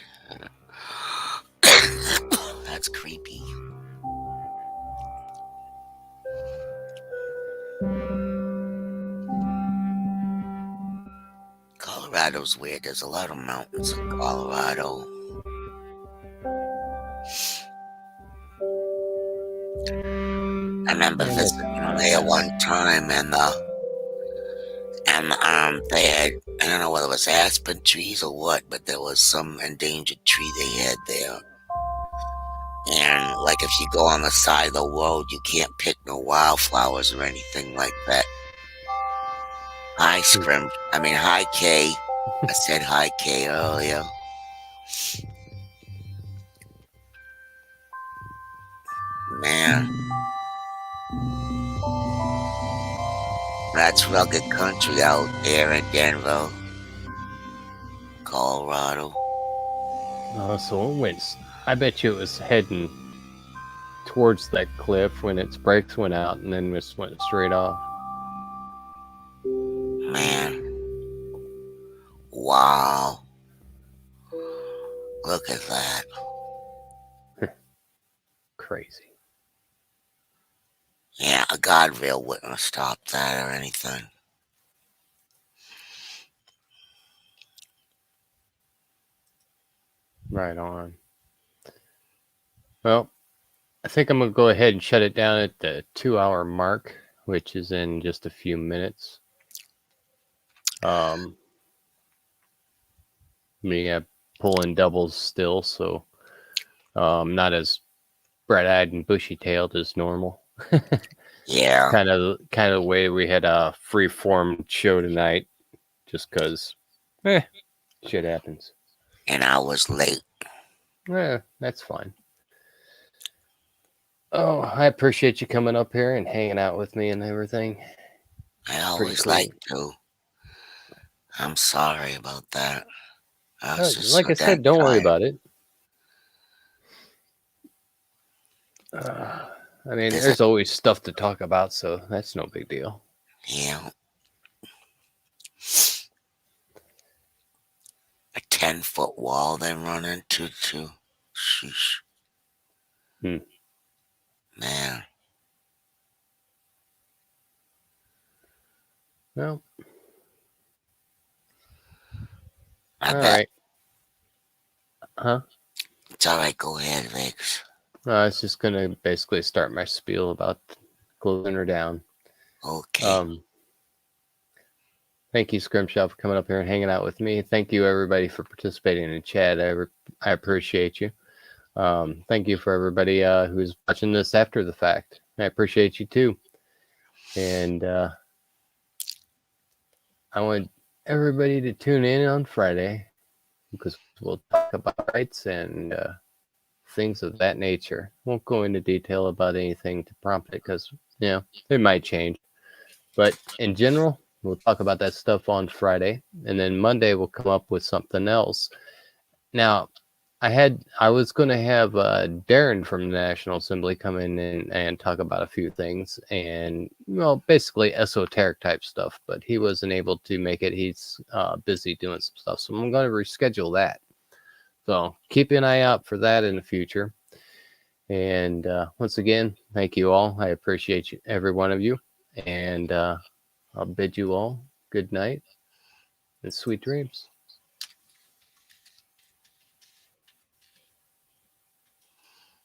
That's creepy. Colorado's weird. There's a lot of mountains in Colorado. I remember I guess. visiting there one time, and they had, I don't know whether it was aspen trees or what, but there was some endangered tree they had there. And like if you go on the side of the road, you can't pick no wildflowers or anything like that. Hi, Scrim. I mean, hi, Kay. I said hi, Kay, earlier. Man, that's rugged country out there in Denver, Colorado. So it went. I bet you it was heading towards that cliff when its brakes went out and then just went straight off. Man, wow. Look at that. Crazy. Yeah, a guardrail wouldn't have stopped that or anything. Right on. Well, I think I'm going to go ahead and shut it down at the 2 hour mark, which is in just a few minutes. We have pulling doubles still, so not as bright-eyed and bushy-tailed as normal. Yeah, kind of the way we had a free-form show tonight, just because shit happens. and I was late. That's fine. Oh, I appreciate you coming up here and hanging out with me and everything. I Pretty always like cool. to. I'm sorry about that. I was just Like so I damn said, don't worry tired. about it. I mean, There's a, there's always stuff to talk about, so that's no big deal. yeah, a 10-foot wall they run into too. Sheesh. Hmm. Man, Well, I all bet. right. Huh? It's alright, go ahead, Lex. I was just gonna basically start my spiel about closing her down. Okay. Um, Thank you, Scrimshaw, for coming up here and hanging out with me. Thank you, everybody, for participating in the chat. I appreciate you. Thank you for everybody who's watching this after the fact. I appreciate you too. And I want everybody to tune in on Friday because we'll talk about rights and things of that nature. Won't go into detail about anything to prompt it because, it might change. But in general, we'll talk about that stuff on Friday. And then Monday, we'll come up with something else. Now, I was going to have Darren from the National Assembly come in and talk about a few things and, well, basically esoteric type stuff, but he wasn't able to make it. He's busy doing some stuff. So I'm going to reschedule that. So keep an eye out for that in the future. And once again, thank you all. I appreciate every one of you. And I'll bid you all good night and sweet dreams.